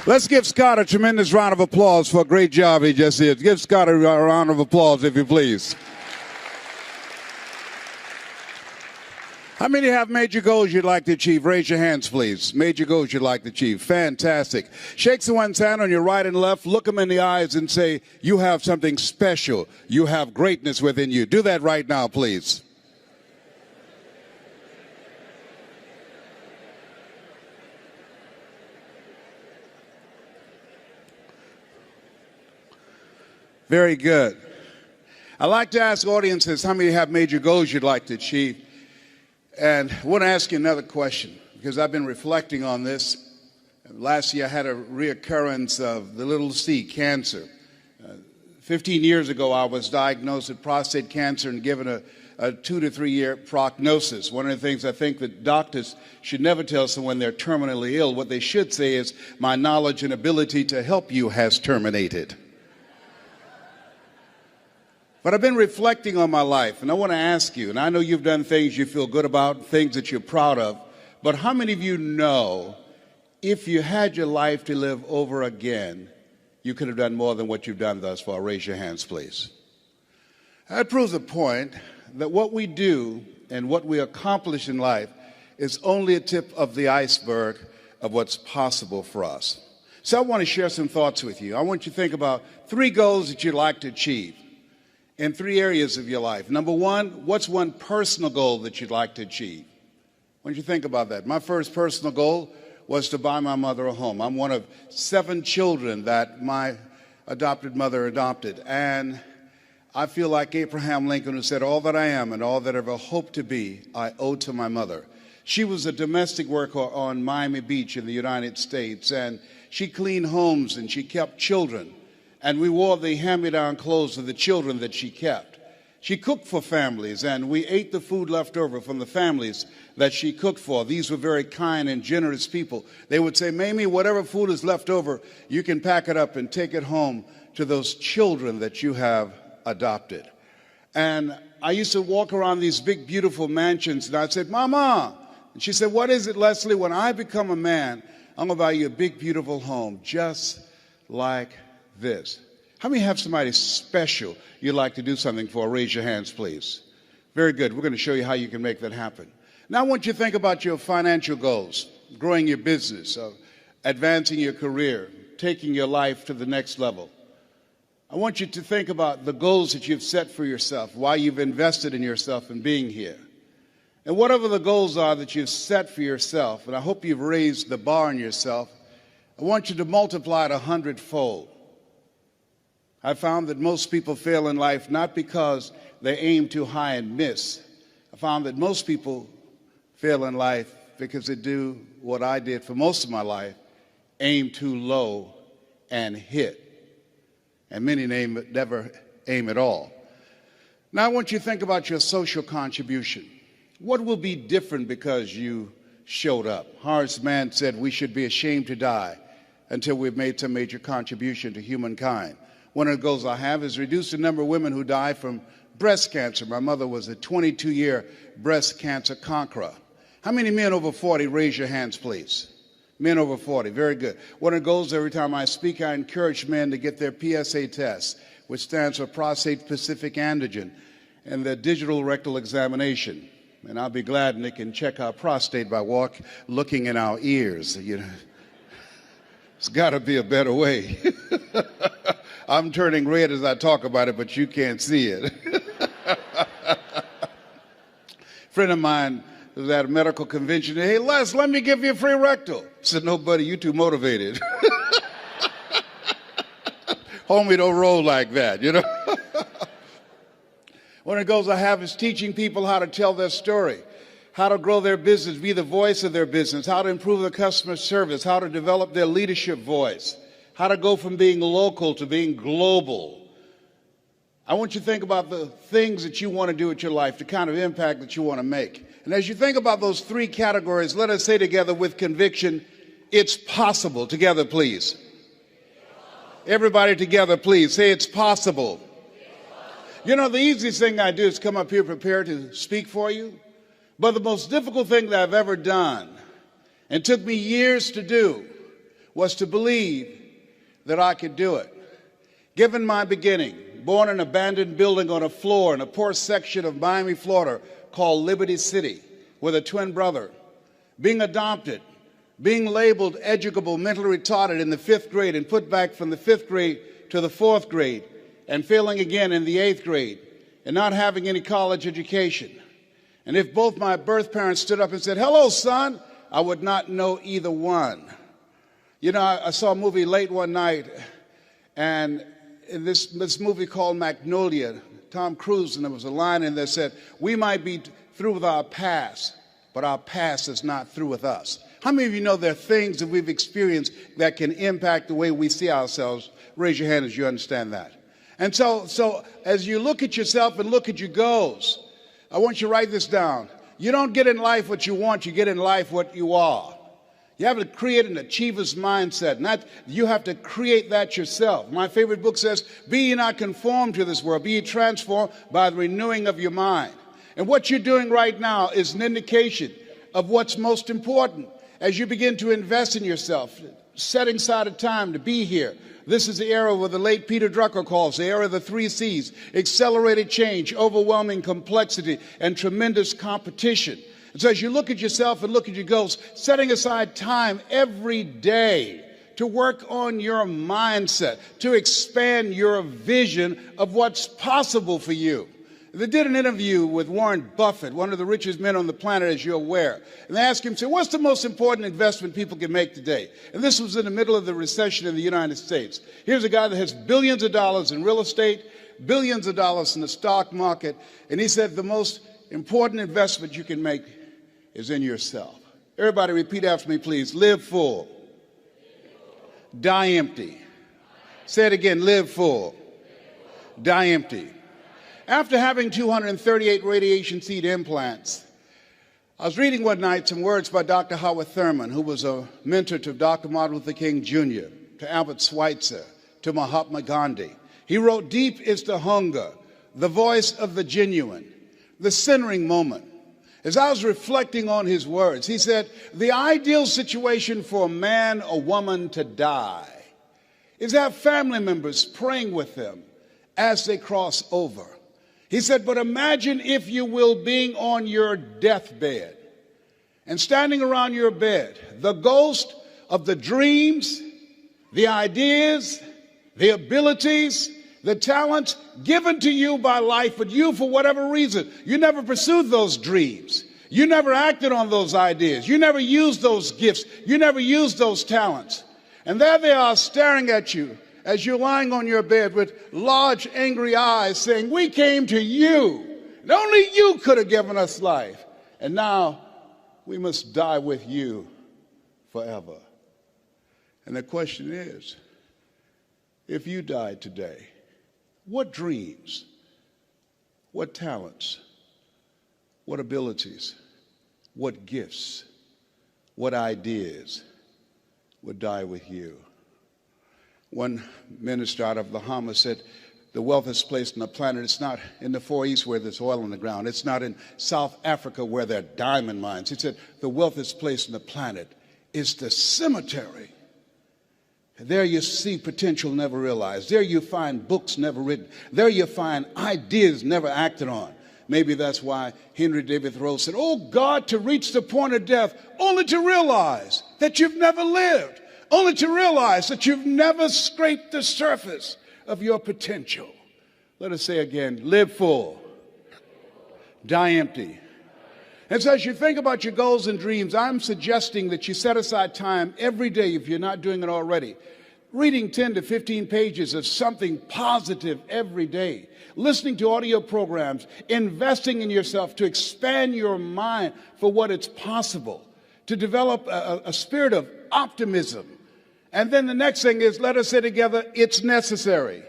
Let's give Scott a tremendous round of applause for a great job he just did. Give Scott a round of applause, if you please. How many have major goals you'd like to achieve? Raise your hands, please. Major goals you'd like to achieve. Fantastic. Shake someone's hand on your right and left. Look them in the eyes and say, you have something special. You have greatness within you. Do that right now, please. Very good. I like to ask audiences how many have major goals you'd like to achieve. And I want to ask you another question, because I've been reflecting on this. Last year I had a reoccurrence of the little c, cancer. 15 years ago I was diagnosed with prostate cancer and given a 2 to 3 year prognosis. One of the things I think that doctors should never tell someone they're terminally ill, what they should say is, my knowledge and ability to help you has terminated. But I've been reflecting on my life, and I want to ask you, and I know you've done things you feel good about, things that you're proud of, but how many of you know if you had your life to live over again, you could have done more than what you've done thus far? Raise your hands, please. That proves the point that what we do and what we accomplish in life is only a tip of the iceberg of what's possible for us. So I want to share some thoughts with you. I want you to think about 3 goals that you'd like to achieve in 3 areas of your life. Number 1, what's one personal goal that you'd like to achieve? Why don't you think about that? My first personal goal was to buy my mother a home. I'm one of 7 children that my adopted mother adopted. And I feel like Abraham Lincoln, who said, all that I am and all that I ever hope to be, I owe to my mother. She was a domestic worker on Miami Beach in the United States, and she cleaned homes and she kept children. And we wore the hand-me-down clothes of the children that she kept. She cooked for families, and we ate the food left over from the families that she cooked for. These were very kind and generous people. They would say, Mamie, whatever food is left over, you can pack it up and take it home to those children that you have adopted. And I used to walk around these big, beautiful mansions, and I'd say, Mama. And she said, what is it, Leslie? When I become a man, I'm going to buy you a big, beautiful home, just like this. How many have somebody special you'd like to do something for? Raise your hands, please. Very good. We're going to show you how you can make that happen. Now I want you to think about your financial goals, growing your business, advancing your career, taking your life to the next level. I want you to think about the goals that you've set for yourself, why you've invested in yourself and being here. And whatever the goals are that you've set for yourself, and I hope you've raised the bar on yourself, I want you to multiply it 100-fold. I found that most people fail in life not because they aim too high and miss. I found that most people fail in life because they do what I did for most of my life, aim too low and hit. And many never aim at all. Now I want you to think about your social contribution. What will be different because you showed up? Horace Mann said we should be ashamed to die until we've made some major contribution to humankind. One of the goals I have is reduce the number of women who die from breast cancer. My mother was a 22-year breast cancer conqueror. How many men over 40? Raise your hands, please. Men over 40. Very good. One of the goals every time I speak, I encourage men to get their PSA test, which stands for prostate-specific antigen, and their digital rectal examination. And I'll be glad and they can check our prostate by looking in our ears. You know, it's got to be a better way. I'm turning red as I talk about it, but you can't see it. A friend of mine was at a medical convention. Hey, Les, let me give you a free rectal. I said, no, buddy, you too motivated. Homie, don't roll like that, you know. One of the goals I have is teaching people how to tell their story, how to grow their business, be the voice of their business, how to improve the customer service, how to develop their leadership voice, how to go from being local to being global. I want you to think about the things that you want to do with your life, the kind of impact that you want to make. And as you think about those 3 categories, let us say together with conviction, it's possible. Together, please. Everybody together, please. Say it's possible. You know, the easiest thing I do is come up here prepared to speak for you. But the most difficult thing that I've ever done, and took me years to do, was to believe that I could do it. Given my beginning, born in an abandoned building on a floor in a poor section of Miami, Florida, called Liberty City, with a twin brother, being adopted, being labeled educable, mentally retarded in the 5th grade and put back from the 5th grade to the 4th grade, and failing again in the 8th grade, and not having any college education. And if both my birth parents stood up and said, "Hello, son," I would not know either one. You know, I saw a movie late one night, and in this movie called Magnolia, Tom Cruise, and there was a line in there that said, "We might be through with our past, but our past is not through with us." How many of you know there are things that we've experienced that can impact the way we see ourselves? Raise your hand as you understand that. And so as you look at yourself and look at your goals, I want you to write this down. You don't get in life what you want, you get in life what you are. You have to create an achiever's mindset. You have to create that yourself. My favorite book says, "Be ye not conformed to this world, be ye transformed by the renewing of your mind." And what you're doing right now is an indication of what's most important. As you begin to invest in yourself, setting aside a time to be here. This is the era what the late Peter Drucker calls the era of the 3 C's: accelerated change, overwhelming complexity, and tremendous competition. And so as you look at yourself and look at your goals, setting aside time every day to work on your mindset, to expand your vision of what's possible for you. They did an interview with Warren Buffett, one of the richest men on the planet, as you're aware. And they asked him, "What's the most important investment people can make today?" And this was in the middle of the recession in the United States. Here's a guy that has billions of dollars in real estate, billions of dollars in the stock market. And he said, the most important investment you can make is in yourself. Everybody repeat after me, please. Live full. Die empty. Say it again. Live full. Die empty. After having 238 radiation seed implants, I was reading one night some words by Dr. Howard Thurman, who was a mentor to Dr. Martin Luther King Jr., to Albert Schweitzer, to Mahatma Gandhi. He wrote, "Deep is the hunger, the voice of the genuine, the centering moment." As I was reflecting on his words, he said, the ideal situation for a man or woman to die is to have family members praying with them as they cross over. He said, but imagine, if you will, being on your deathbed and standing around your bed, the ghost of the dreams, the ideas, the abilities, the talents given to you by life, but you, for whatever reason, you never pursued those dreams. You never acted on those ideas. You never used those gifts. You never used those talents. And there they are staring at you as you're lying on your bed with large, angry eyes saying, "We came to you, and only you could have given us life. And now we must die with you forever." And the question is, if you died today, what dreams, what talents, what abilities, what gifts, what ideas would die with you? One minister out of Bahama said, the wealthiest place on the planet, it's not in the Far East where there's oil on the ground. It's not in South Africa where there are diamond mines. He said, the wealthiest place on the planet is the cemetery. There you see potential never realized. There you find books never written. There you find ideas never acted on. Maybe that's why Henry David Thoreau said, "Oh God, to reach the point of death, only to realize that you've never lived. Only to realize that you've never scraped the surface of your potential." Let us say again, live full, die empty. And so as you think about your goals and dreams, I'm suggesting that you set aside time every day, if you're not doing it already, reading 10 to 15 pages of something positive every day, listening to audio programs, investing in yourself to expand your mind for what is possible, to develop a spirit of optimism. And then the next thing is, let us say together, it's necessary.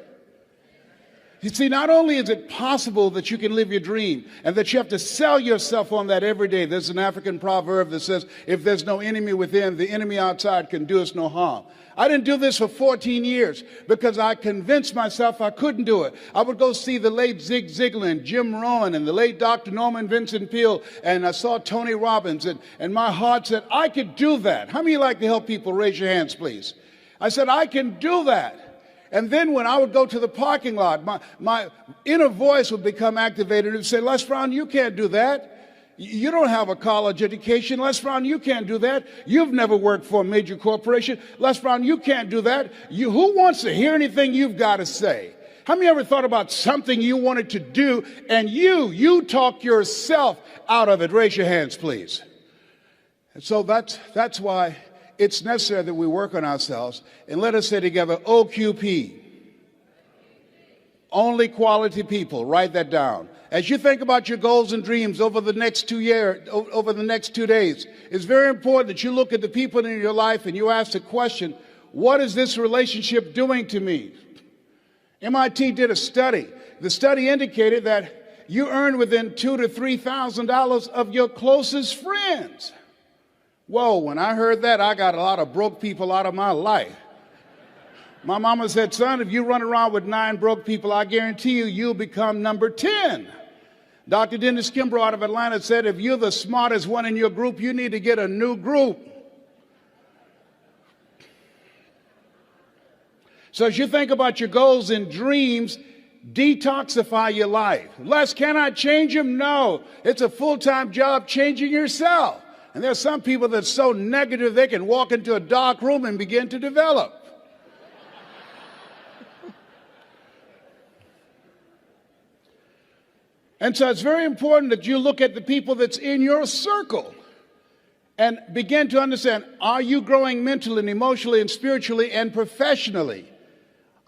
You see, not only is it possible that you can live your dream and that you have to sell yourself on that every day. There's an African proverb that says, if there's no enemy within, the enemy outside can do us no harm. I didn't do this for 14 years because I convinced myself I couldn't do it. I would go see the late Zig Ziglar and Jim Rohn and the late Dr. Norman Vincent Peale, and I saw Tony Robbins, and my heart said, I could do that. How many of you like to help people? Raise your hands, please. I said, I can do that. And then when I would go to the parking lot, my inner voice would become activated and say, Les Brown, you can't do that. You don't have a college education. Les Brown, you can't do that. You've never worked for a major corporation. Les Brown, you can't do that. Who wants to hear anything you've got to say? How many ever thought about something you wanted to do and you talk yourself out of it? Raise your hands, please. And so that's why it's necessary that we work on ourselves. And let us say together, OQP. Only quality people. Write that down. As you think about your goals and dreams over the next 2 years, over the next 2 days, it's very important that you look at the people in your life and you ask the question, what is this relationship doing to me? MIT did a study. The study indicated that you earn within $2,000 to $3,000 of your closest friends. Whoa, when I heard that, I got a lot of broke people out of my life. My mama said, son, if you run around with 9 broke people, I guarantee you'll become number 10. Dr. Dennis Kimbrough out of Atlanta said, if you're the smartest one in your group, you need to get a new group. So as you think about your goals and dreams, detoxify your life. Les, can I change them? No. It's a full-time job changing yourself. And there's some people that's so negative they can walk into a dark room and begin to develop. And so it's very important that you look at the people that's in your circle and begin to understand, are you growing mentally and emotionally and spiritually and professionally?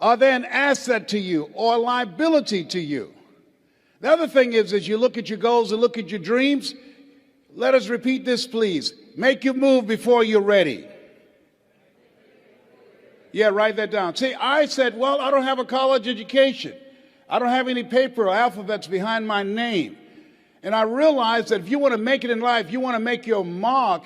Are they an asset to you or a liability to you? The other thing is, as you look at your goals and look at your dreams, let us repeat this, please. Make your move before you're ready. Yeah, write that down. See, I said, well, I don't have a college education. I don't have any paper or alphabets behind my name. And I realized that if you want to make it in life, you want to make your mark,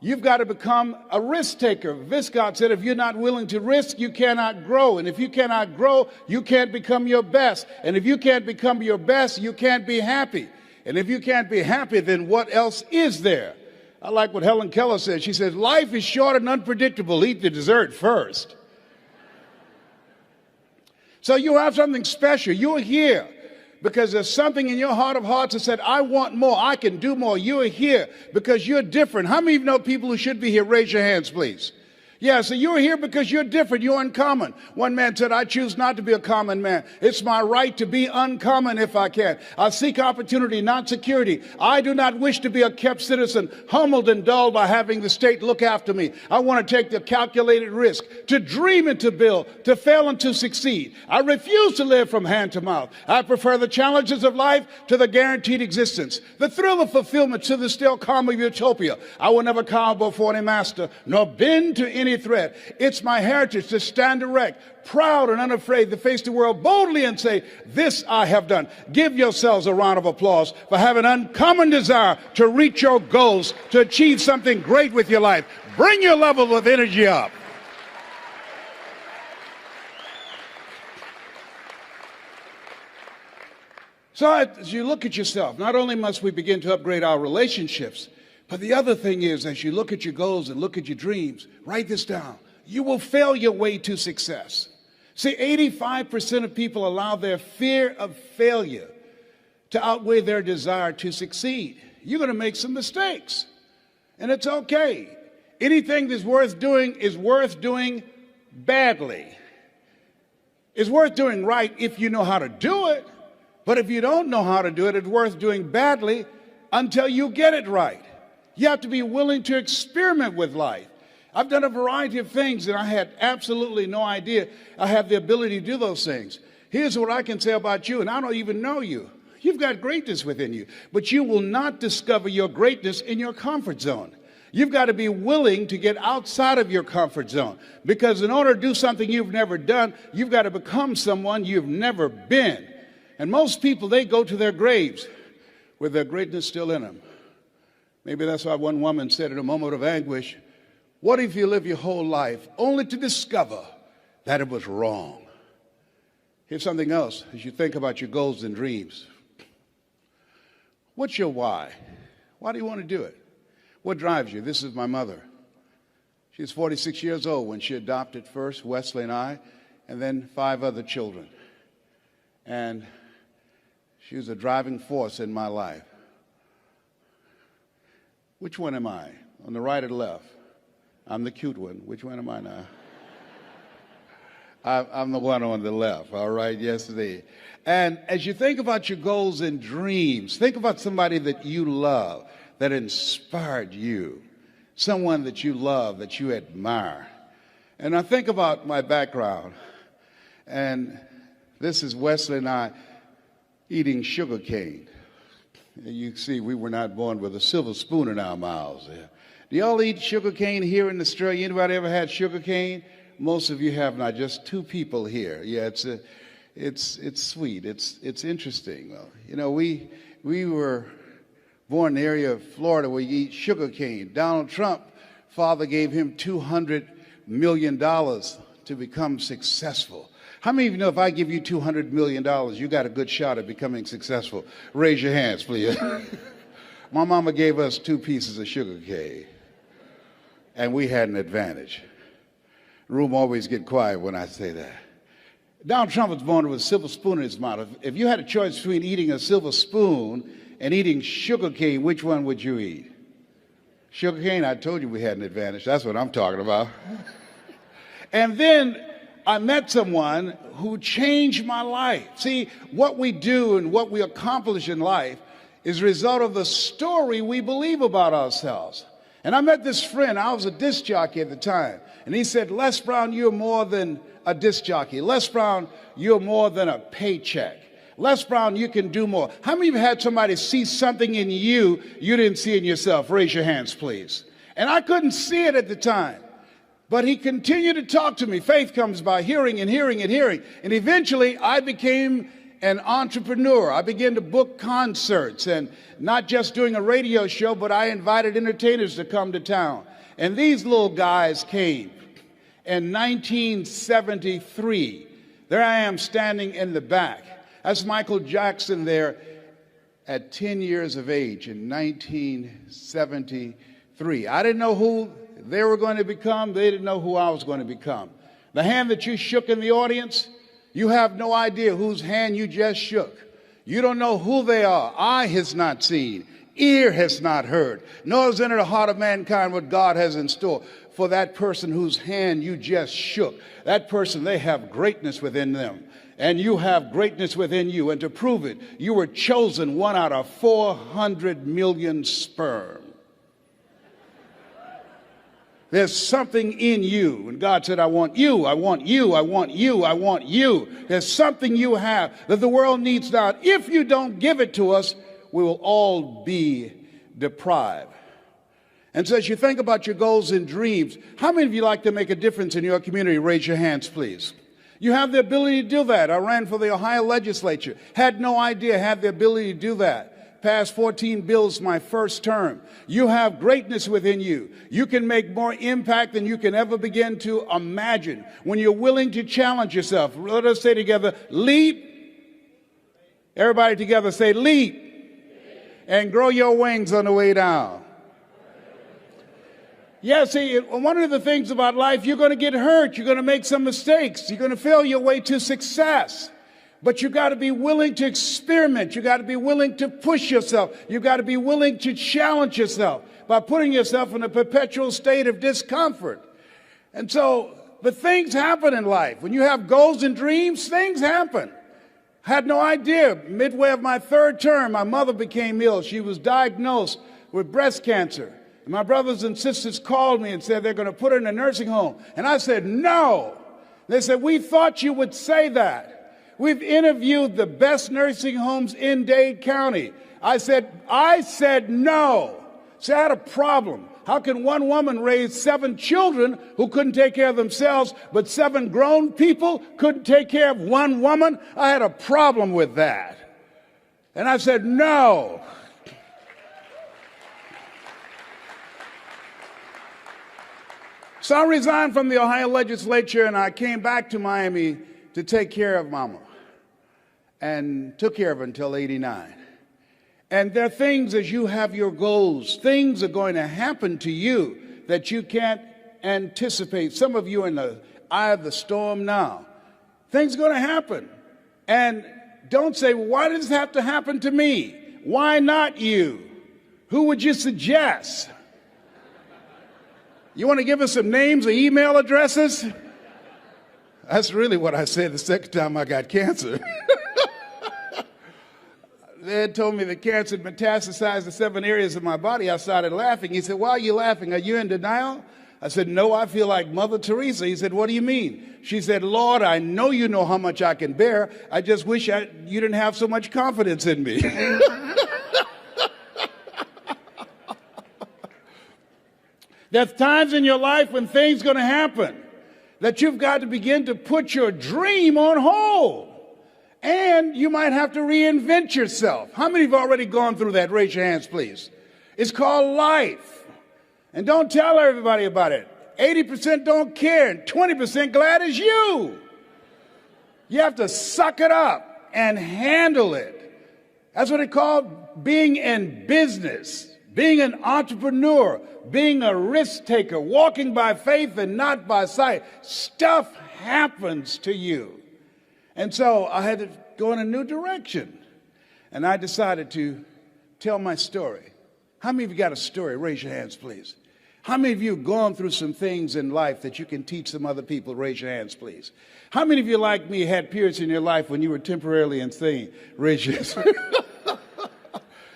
you've got to become a risk taker. Viscott said, if you're not willing to risk, you cannot grow. And if you cannot grow, you can't become your best. And if you can't become your best, you can't be happy. And if you can't be happy, then what else is there? I like what Helen Keller said. She says, life is short and unpredictable. Eat the dessert first. So you have something special. You're here because there's something in your heart of hearts that said, I want more. I can do more. You're here because you're different. How many of you know people who should be here? Raise your hands, please. Yeah, so you're here because you're different. You're uncommon. One man said, I choose not to be a common man. It's my right to be uncommon if I can. I seek opportunity, not security. I do not wish to be a kept citizen, humbled and dulled by having the state look after me. I want to take the calculated risk, to dream and to build, to fail and to succeed. I refuse to live from hand to mouth. I prefer the challenges of life to the guaranteed existence, the thrill of fulfillment to the still calm of utopia. I will never cower before any master, nor bend to any threat. It's my heritage to stand erect, proud and unafraid, to face the world boldly and say, this I have done. Give yourselves a round of applause for having an uncommon desire to reach your goals, to achieve something great with your life. Bring your level of energy up. So as you look at yourself, not only must we begin to upgrade our relationships, but the other thing is, as you look at your goals and look at your dreams, write this down. You will fail your way to success. See, 85% of people allow their fear of failure to outweigh their desire to succeed. You're going to make some mistakes, and it's okay. Anything that's worth doing is worth doing badly. It's worth doing right if you know how to do it, but if you don't know how to do it, it's worth doing badly until you get it right. You have to be willing to experiment with life. I've done a variety of things, and I had absolutely no idea I have the ability to do those things. Here's what I can say about you, and I don't even know you. You've got greatness within you, but you will not discover your greatness in your comfort zone. You've got to be willing to get outside of your comfort zone, because in order to do something you've never done, you've got to become someone you've never been. And most people, they go to their graves with their greatness still in them. Maybe that's why one woman said in a moment of anguish, "What if you live your whole life only to discover that it was wrong?" Here's something else as you think about your goals and dreams. What's your why? Why do you want to do it? What drives you? This is my mother. She was 46 years old when she adopted first Wesley and I, and then 5 other children. And she was a driving force in my life. Which one am I? On the right or the left? I'm the cute one. Which one am I now? I'm the one on the left, all right? Yes, indeed. And as you think about your goals and dreams, think about somebody that you love, that inspired you, someone that you love, that you admire. And I think about my background, and this is Wesley and I eating sugar cane. You see, we were not born with a silver spoon in our mouths. Do y'all eat sugar cane here in Australia? Anybody ever had sugar cane? Most of you have not. Just 2 people here. Yeah, it's sweet. It's interesting. Well, you know, we were born in the area of Florida where you eat sugar cane. Donald Trump, father gave him $200 million to become successful. How many of you know if I give you $200 million, you got a good shot at becoming successful? Raise your hands, please. My mama gave us 2 pieces of sugar cane, and we had an advantage. The room always get quiet when I say that. Donald Trump was born with a silver spoon in his mouth. If you had a choice between eating a silver spoon and eating sugar cane, which one would you eat? Sugar cane? I told you we had an advantage. That's what I'm talking about. And then I met someone who changed my life. See, what we do and what we accomplish in life is a result of the story we believe about ourselves. And I met this friend. I was a disc jockey at the time. And he said, "Les Brown, you're more than a disc jockey. Les Brown, you're more than a paycheck. Les Brown, you can do more." How many of you had somebody see something in you didn't see in yourself? Raise your hands, please. And I couldn't see it at the time. But he continued to talk to me. Faith comes by hearing and hearing and hearing. And eventually I became an entrepreneur. I began to book concerts, and not just doing a radio show, but I invited entertainers to come to town. And these little guys came. In 1973, there I am standing in the back. That's Michael Jackson there at 10 years of age in 1973. I didn't know who they were going to become. They didn't know who I was going to become. The hand that you shook in the audience, you have no idea whose hand you just shook. You don't know who they are. Eye has not seen, ear has not heard, nor has entered the heart of mankind what God has in store for that person whose hand you just shook. That person, they have greatness within them. And you have greatness within you. And to prove it, you were chosen 1 out of 400 million sperm. There's something in you. And God said, "I want you, I want you, I want you, I want you." There's something you have that the world needs now. If you don't give it to us, we will all be deprived. And so as you think about your goals and dreams, how many of you like to make a difference in your community? Raise your hands, please. You have the ability to do that. I ran for the Ohio legislature. Had no idea, had the ability to do that. Passed 14 bills my first term. You have greatness within you. You can make more impact than you can ever begin to imagine when you're willing to challenge yourself. Let us say together, leap. Everybody together say leap. And grow your wings on the way down. Yeah, see, one of the things about life, you're going to get hurt. You're going to make some mistakes. You're going to fail your way to success. But you got to be willing to experiment. You got to be willing to push yourself. You got to be willing to challenge yourself by putting yourself in a perpetual state of discomfort. And so, but things happen in life. When you have goals and dreams, things happen. I had no idea. Midway of my third term, my mother became ill. She was diagnosed with breast cancer. And my brothers and sisters called me and said they're going to put her in a nursing home. And I said, no. They said, we thought you would say that. We've interviewed the best nursing homes in Dade County. I said no. See, I had a problem. How can one woman raise 7 children who couldn't take care of themselves, but 7 grown people couldn't take care of one woman? I had a problem with that. And I said, no. So I resigned from the Ohio legislature and I came back to Miami to take care of Mama, and took care of her until 89. And there are things, as you have your goals, things are going to happen to you that you can't anticipate. Some of you are in the eye of the storm now. Things are going to happen. And don't say, well, why does this have to happen to me? Why not you? Who would you suggest? You want to give us some names or email addresses? That's really what I said the second time I got cancer. They had told me the cancer had metastasized to 7 areas of my body. I started laughing. He said, why are you laughing? Are you in denial? I said, no, I feel like Mother Teresa. He said, what do you mean? She said, Lord, I know you know how much I can bear. I just wish you didn't have so much confidence in me. There's times in your life when things are going to happen that you've got to begin to put your dream on hold. And you might have to reinvent yourself. How many have already gone through that? Raise your hands, please. It's called life. And don't tell everybody about it. 80% don't care, and 20% glad as you. You have to suck it up and handle it. That's what it's called being in business, being an entrepreneur, being a risk taker, walking by faith and not by sight. Stuff happens to you. And so I had to go in a new direction. And I decided to tell my story. How many of you got a story? Raise your hands, please. How many of you have gone through some things in life that you can teach some other people? Raise your hands, please. How many of you, like me, had periods in your life when you were temporarily insane? Raise your hands.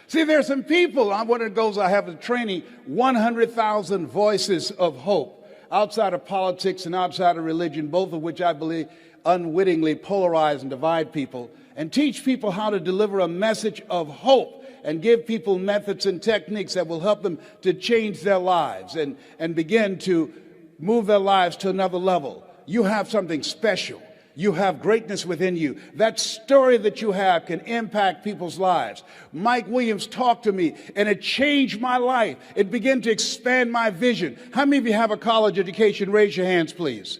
See, there are some people, one of the goals I have is training 100,000 voices of hope outside of politics and outside of religion, both of which I believe unwittingly polarize and divide people, and teach people how to deliver a message of hope and give people methods and techniques that will help them to change their lives and begin to move their lives to another level. You have something special. You have greatness within you. That story that you have can impact people's lives. Mike Williams talked to me, and it changed my life. It began to expand my vision. How many of you have a college education? Raise your hands, please.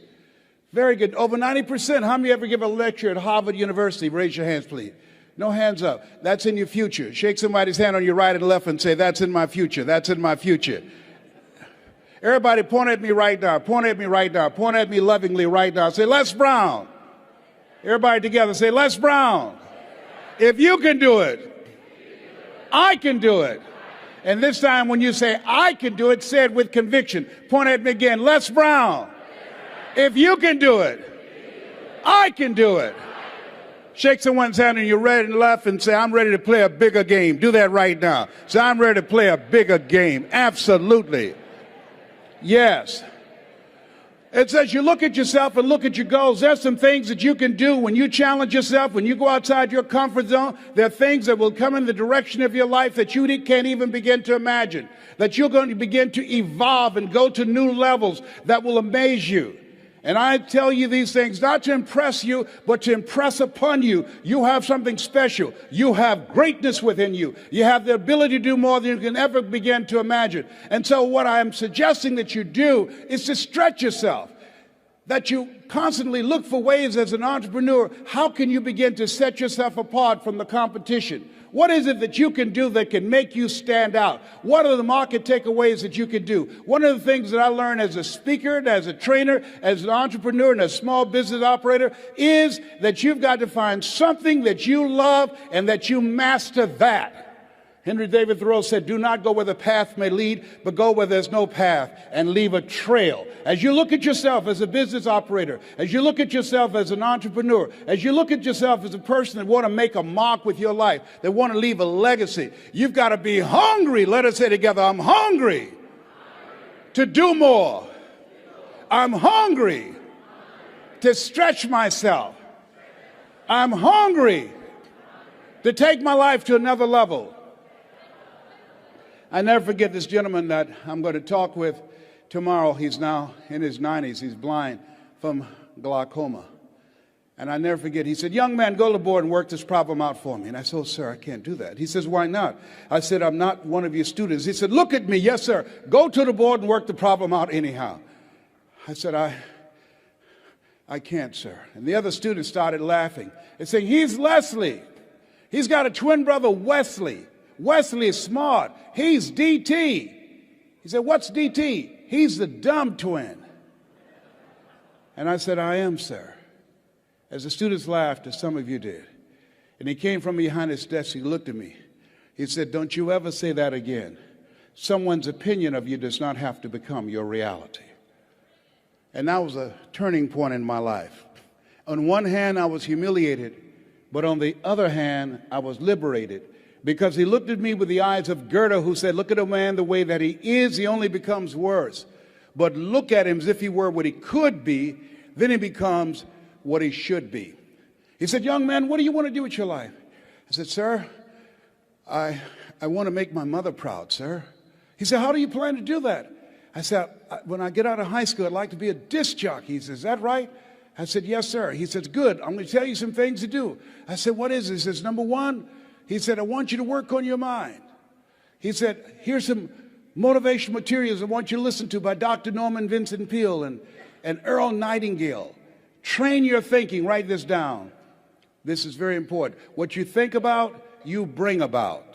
Very good. Over 90%. How many ever give a lecture at Harvard University? Raise your hands, please. No hands up. That's in your future. Shake somebody's hand on your right and left and say, that's in my future. That's in my future. Everybody point at me right now. Point at me right now. Point at me lovingly right now. Say, Les Brown. Everybody together say, Les Brown. If you can do it, I can do it. And this time when you say, I can do it, say it with conviction. Point at me again. Les Brown. If you can do it, I can do it. Shake someone's hand on your right and left and say, I'm ready to play a bigger game. Do that right now. Say, I'm ready to play a bigger game. Absolutely. Yes. It says you look at yourself and look at your goals. There's some things that you can do when you challenge yourself, when you go outside your comfort zone. There are things that will come in the direction of your life that you can't even begin to imagine, that you're going to begin to evolve and go to new levels that will amaze you. And I tell you these things not to impress you, but to impress upon you. You have something special. You have greatness within you. You have the ability to do more than you can ever begin to imagine. And so what I'm suggesting that you do is to stretch yourself, that you constantly look for ways as an entrepreneur. How can you begin to set yourself apart from the competition? What is it that you can do that can make you stand out? What are the market takeaways that you can do? One of the things that I learned as a speaker, as a trainer, as an entrepreneur, and a small business operator is that you've got to find something that you love and that you master that. Henry David Thoreau said, do not go where the path may lead, but go where there's no path and leave a trail. As you look at yourself as a business operator, as you look at yourself as an entrepreneur, as you look at yourself as a person that want to make a mark with your life, that want to leave a legacy, you've got to be hungry. Let us say together, I'm hungry to do more. I'm hungry to stretch myself. I'm hungry to take my life to another level. I never forget this gentleman that I'm going to talk with tomorrow. He's now in his 90s. He's blind from glaucoma. And I never forget, he said, young man, go to the board and work this problem out for me. And I said, oh, sir, I can't do that. He says, why not? I said, I'm not one of your students. He said, look at me. Yes, sir. Go to the board and work the problem out anyhow. I said, I can't, sir. And the other students started laughing and saying, he's Leslie. He's got a twin brother, Wesley. Wesley is smart. He's DT. He said, what's DT? He's the dumb twin. And I said, I am, sir. As the students laughed, as some of you did. And he came from behind his desk. He looked at me. He said, don't you ever say that again. Someone's opinion of you does not have to become your reality. And that was a turning point in my life. On one hand, I was humiliated, but on the other hand, I was liberated, because he looked at me with the eyes of Goethe, who said, look at a man the way that he is, he only becomes worse. But look at him as if he were what he could be, then he becomes what he should be. He said, young man, what do you want to do with your life? I said, sir, I want to make my mother proud, sir. He said, how do you plan to do that? I said, when I get out of high school, I'd like to be a disc jockey. He says, is that right? I said, yes, sir. He says, good. I'm going to tell you some things to do. I said, what is it? He says, number one, he said, I want you to work on your mind. He said, here's some motivational materials I want you to listen to by Dr. Norman Vincent Peale and Earl Nightingale. Train your thinking. Write this down. This is very important. What you think about, you bring about.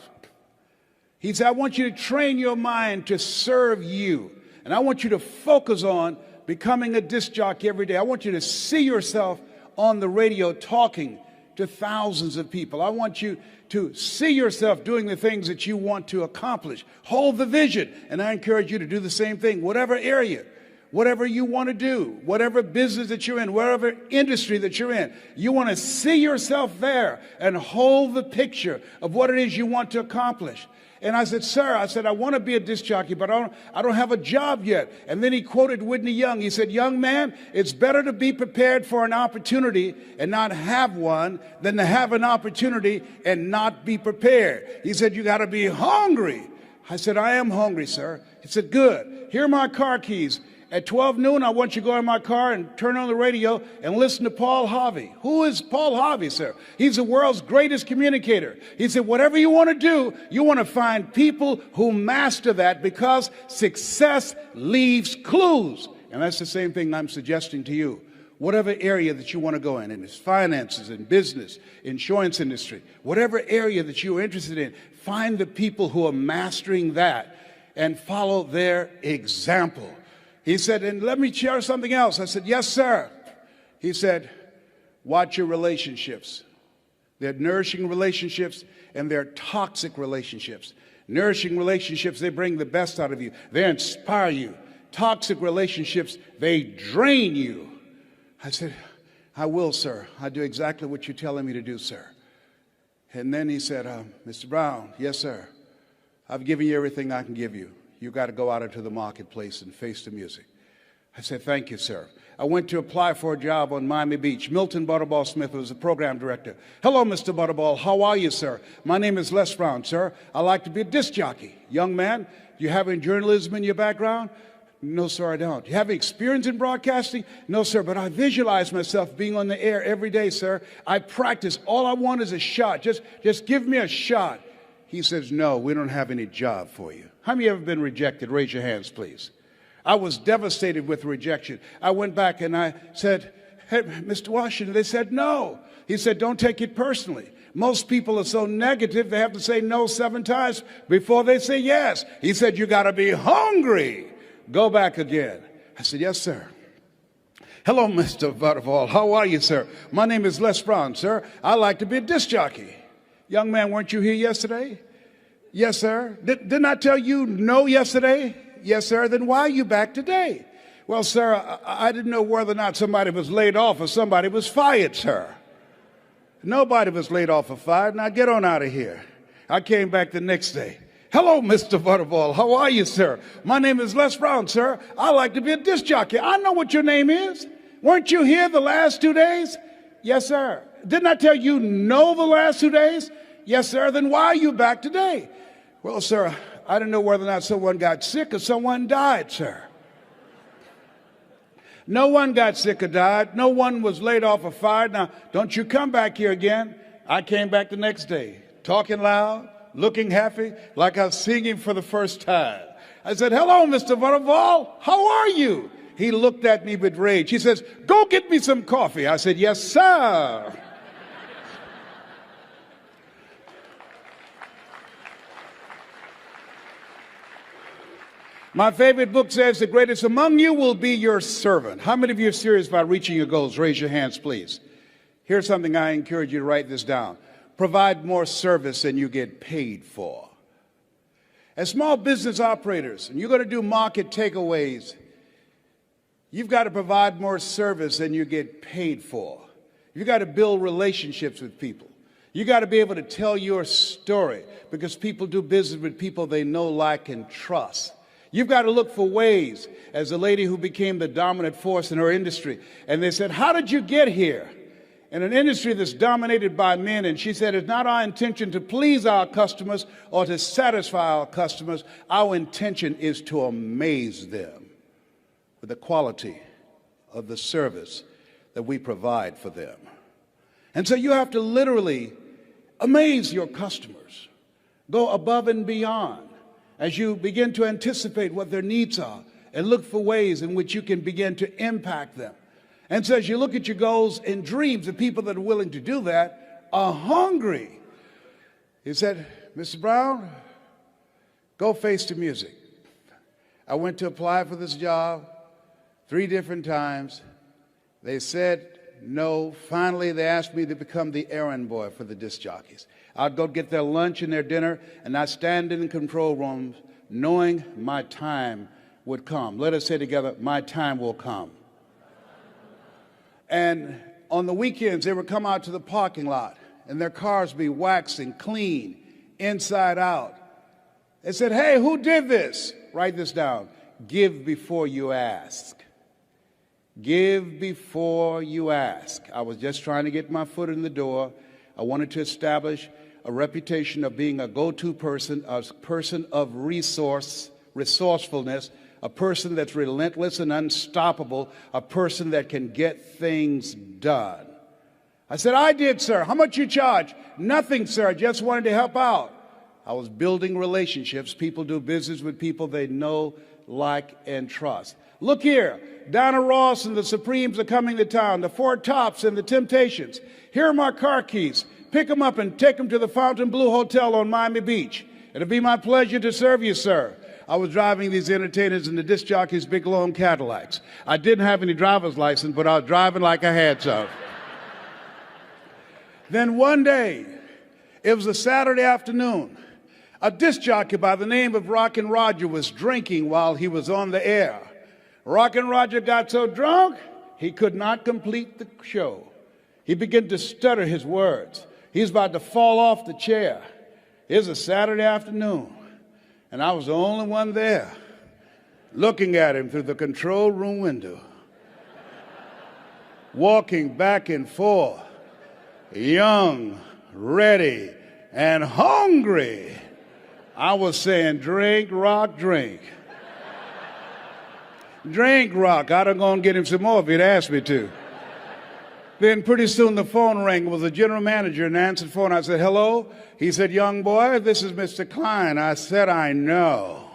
He said, I want you to train your mind to serve you. And I want you to focus on becoming a disc jockey every day. I want you to see yourself on the radio talking to thousands of people. I want you to see yourself doing the things that you want to accomplish. Hold the vision. And I encourage you to do the same thing, whatever area. Whatever you want to do, whatever business that you're in, whatever industry that you're in, you want to see yourself there and hold the picture of what it is you want to accomplish. And I said, sir, I want to be a disc jockey, but I don't have a job yet. And then he quoted Whitney Young. He said, young man, it's better to be prepared for an opportunity and not have one than to have an opportunity and not be prepared. He said, you got to be hungry. I said, I am hungry, sir. He said, good. Here are my car keys. At 12 noon, I want you to go in my car and turn on the radio and listen to Paul Harvey. Who is Paul Harvey, sir? He's the world's greatest communicator. He said, whatever you want to do, you want to find people who master that, because success leaves clues. And that's the same thing I'm suggesting to you. Whatever area that you want to go in it's finances, in business, insurance industry, whatever area that you're interested in, find the people who are mastering that and follow their example. He said, and let me share something else. I said, yes, sir. He said, watch your relationships. They're nourishing relationships and they're toxic relationships. Nourishing relationships, they bring the best out of you. They inspire you. Toxic relationships, they drain you. I said, I will, sir. I do exactly what you're telling me to do, sir. And then he said, Mr. Brown, yes, sir. I've given you everything I can give you. You got to go out into the marketplace and face the music. I said, thank you, sir. I went to apply for a job on Miami Beach. Milton Butterball Smith was the program director. Hello, Mr. Butterball. How are you, sir? My name is Les Brown, sir. I like to be a disc jockey. Young man, do you have any journalism in your background? No, sir, I don't. Do you have any experience in broadcasting? No, sir, but I visualize myself being on the air every day, sir. I practice. All I want is a shot. Just give me a shot. He says, no, we don't have any job for you. How many have ever been rejected? Raise your hands, please. I was devastated with rejection. I went back and I said, hey, Mr. Washington, they said no. He said, don't take it personally. Most people are so negative, they have to say no 7 times before they say yes. He said, you got to be hungry. Go back again. I said, yes, sir. Hello, Mr. Butterball. How are you, sir? My name is Les Brown, sir. I like to be a disc jockey. Young man, weren't you here yesterday? Yes, sir. Didn't I tell you no yesterday? Yes, sir. Then why are you back today? Well, sir, I didn't know whether or not somebody was laid off or somebody was fired, sir. Nobody was laid off or fired. Now get on out of here. I came back the next day. Hello, Mr. Butterball. How are you, sir? My name is Les Brown, sir. I like to be a disc jockey. I know what your name is. Weren't you here the last 2 days? Yes, sir. Didn't I tell you no the last 2 days? Yes, sir. Then why are you back today? Well, sir, I didn't know whether or not someone got sick or someone died, sir. No one got sick or died. No one was laid off or fired. Now, don't you come back here again. I came back the next day, talking loud, looking happy, like I was singing for the first time. I said, hello, Mr. Butterfall. How are you? He looked at me with rage. He says, go get me some coffee. I said, yes, sir. My favorite book says the greatest among you will be your servant. How many of you are serious about reaching your goals? Raise your hands, please. Here's something I encourage you to write this down. Provide more service than you get paid for. As small business operators, and you're going to do market takeaways, you've got to provide more service than you get paid for. You've got to build relationships with people. You've got to be able to tell your story because people do business with people they know, like, and trust. You've got to look for ways, as a lady who became the dominant force in her industry, and they said, how did you get here? In an industry that's dominated by men, and she said, it's not our intention to please our customers or to satisfy our customers. Our intention is to amaze them with the quality of the service that we provide for them. And so you have to literally amaze your customers, go above and beyond as you begin to anticipate what their needs are and look for ways in which you can begin to impact them. And so as you look at your goals and dreams, the people that are willing to do that are hungry. He said, Mr. Brown, go face the music. I went to apply for this job 3 different times. They said no. Finally, they asked me to become the errand boy for the disc jockeys. I'd go get their lunch and their dinner, and I'd stand in the control room knowing my time would come. Let us say together, my time will come. And on the weekends, they would come out to the parking lot, and their cars be waxing clean, inside out. They said, hey, who did this? Write this down. Give before you ask. Give before you ask. I was just trying to get my foot in the door. I wanted to establish a reputation of being a go-to person, a person of resourcefulness, a person that's relentless and unstoppable, a person that can get things done. I said, I did, sir. How much you charge? Nothing, sir. I just wanted to help out. I was building relationships. People do business with people they know, like, and trust. Look here. Donna Ross and the Supremes are coming to town. The Four Tops and the Temptations. Here are my car keys. Pick them up and take them to the Fontainebleau Hotel on Miami Beach. It'll be my pleasure to serve you, sir. I was driving these entertainers in the disc jockeys' big, long Cadillacs. I didn't have any driver's license, but I was driving like I had some. Then one day, it was a Saturday afternoon, a disc jockey by the name of Rockin' Roger was drinking while he was on the air. Rockin' Roger got so drunk, he could not complete the show. He began to stutter his words. He was about to fall off the chair. It was a Saturday afternoon. And I was the only one there looking at him through the control room window, walking back and forth, young, ready, and hungry. I was saying, drink, rock, drink. Drink, rock. I'd have gone get him some more if he'd asked me to. Then pretty soon the phone rang. It was the general manager and answered the phone. I said, hello? He said, young boy, this is Mr. Klein. I said, I know.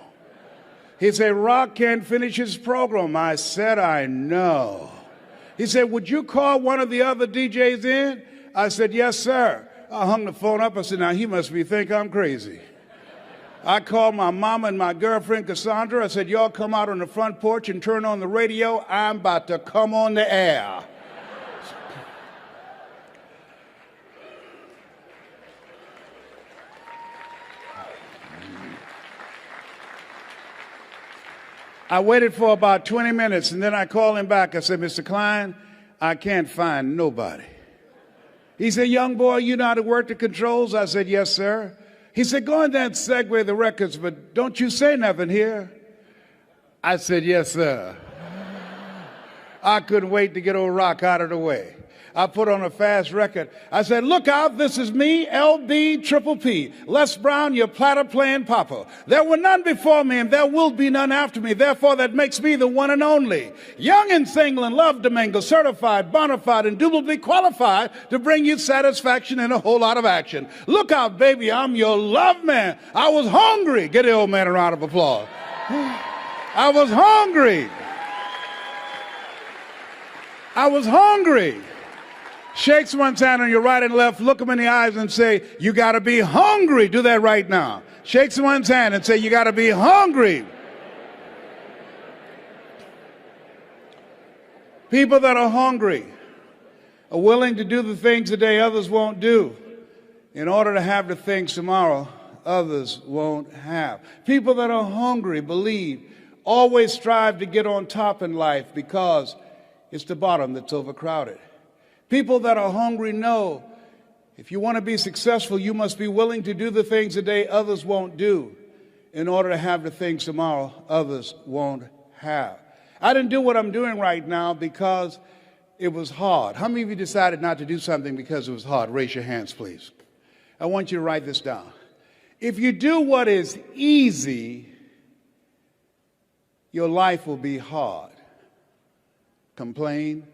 He said, Rock can't finish his program. I said, I know. He said, would you call one of the other DJs in? I said, yes, sir. I hung the phone up. I said, now he must think I'm crazy. I called my mama and my girlfriend, Cassandra. I said, y'all come out on the front porch and turn on the radio. I'm about to come on the air. I waited for about 20 minutes, and then I called him back. I said, Mr. Klein, I can't find nobody. He said, young boy, you know how to work the controls? I said, yes, sir. He said, go in there and segue the records, but don't you say nothing here. I said, yes, sir. I couldn't wait to get old Rock out of the way. I put on a fast record. I said, look out, this is me, LB Triple P, Les Brown, your platter playing papa. There were none before me and there will be none after me. Therefore, that makes me the one and only. Young and single and love to mingle, certified, bona fide, indubitably qualified to bring you satisfaction and a whole lot of action. Look out, baby, I'm your love man. I was hungry. Get the old man a round of applause. I was hungry. I was hungry. Shake someone's hand on your right and left, look them in the eyes and say, you got to be hungry. Do that right now. Shake someone's hand and say, you got to be hungry. People that are hungry are willing to do the things today others won't do in order to have the things tomorrow others won't have. People that are hungry believe, always strive to get on top in life because it's the bottom that's overcrowded. People that are hungry know if you want to be successful, you must be willing to do the things today others won't do in order to have the things tomorrow others won't have. I didn't do what I'm doing right now because it was hard. How many of you decided not to do something because it was hard? Raise your hands, please. I want you to write this down. If you do what is easy, your life will be hard. Complain,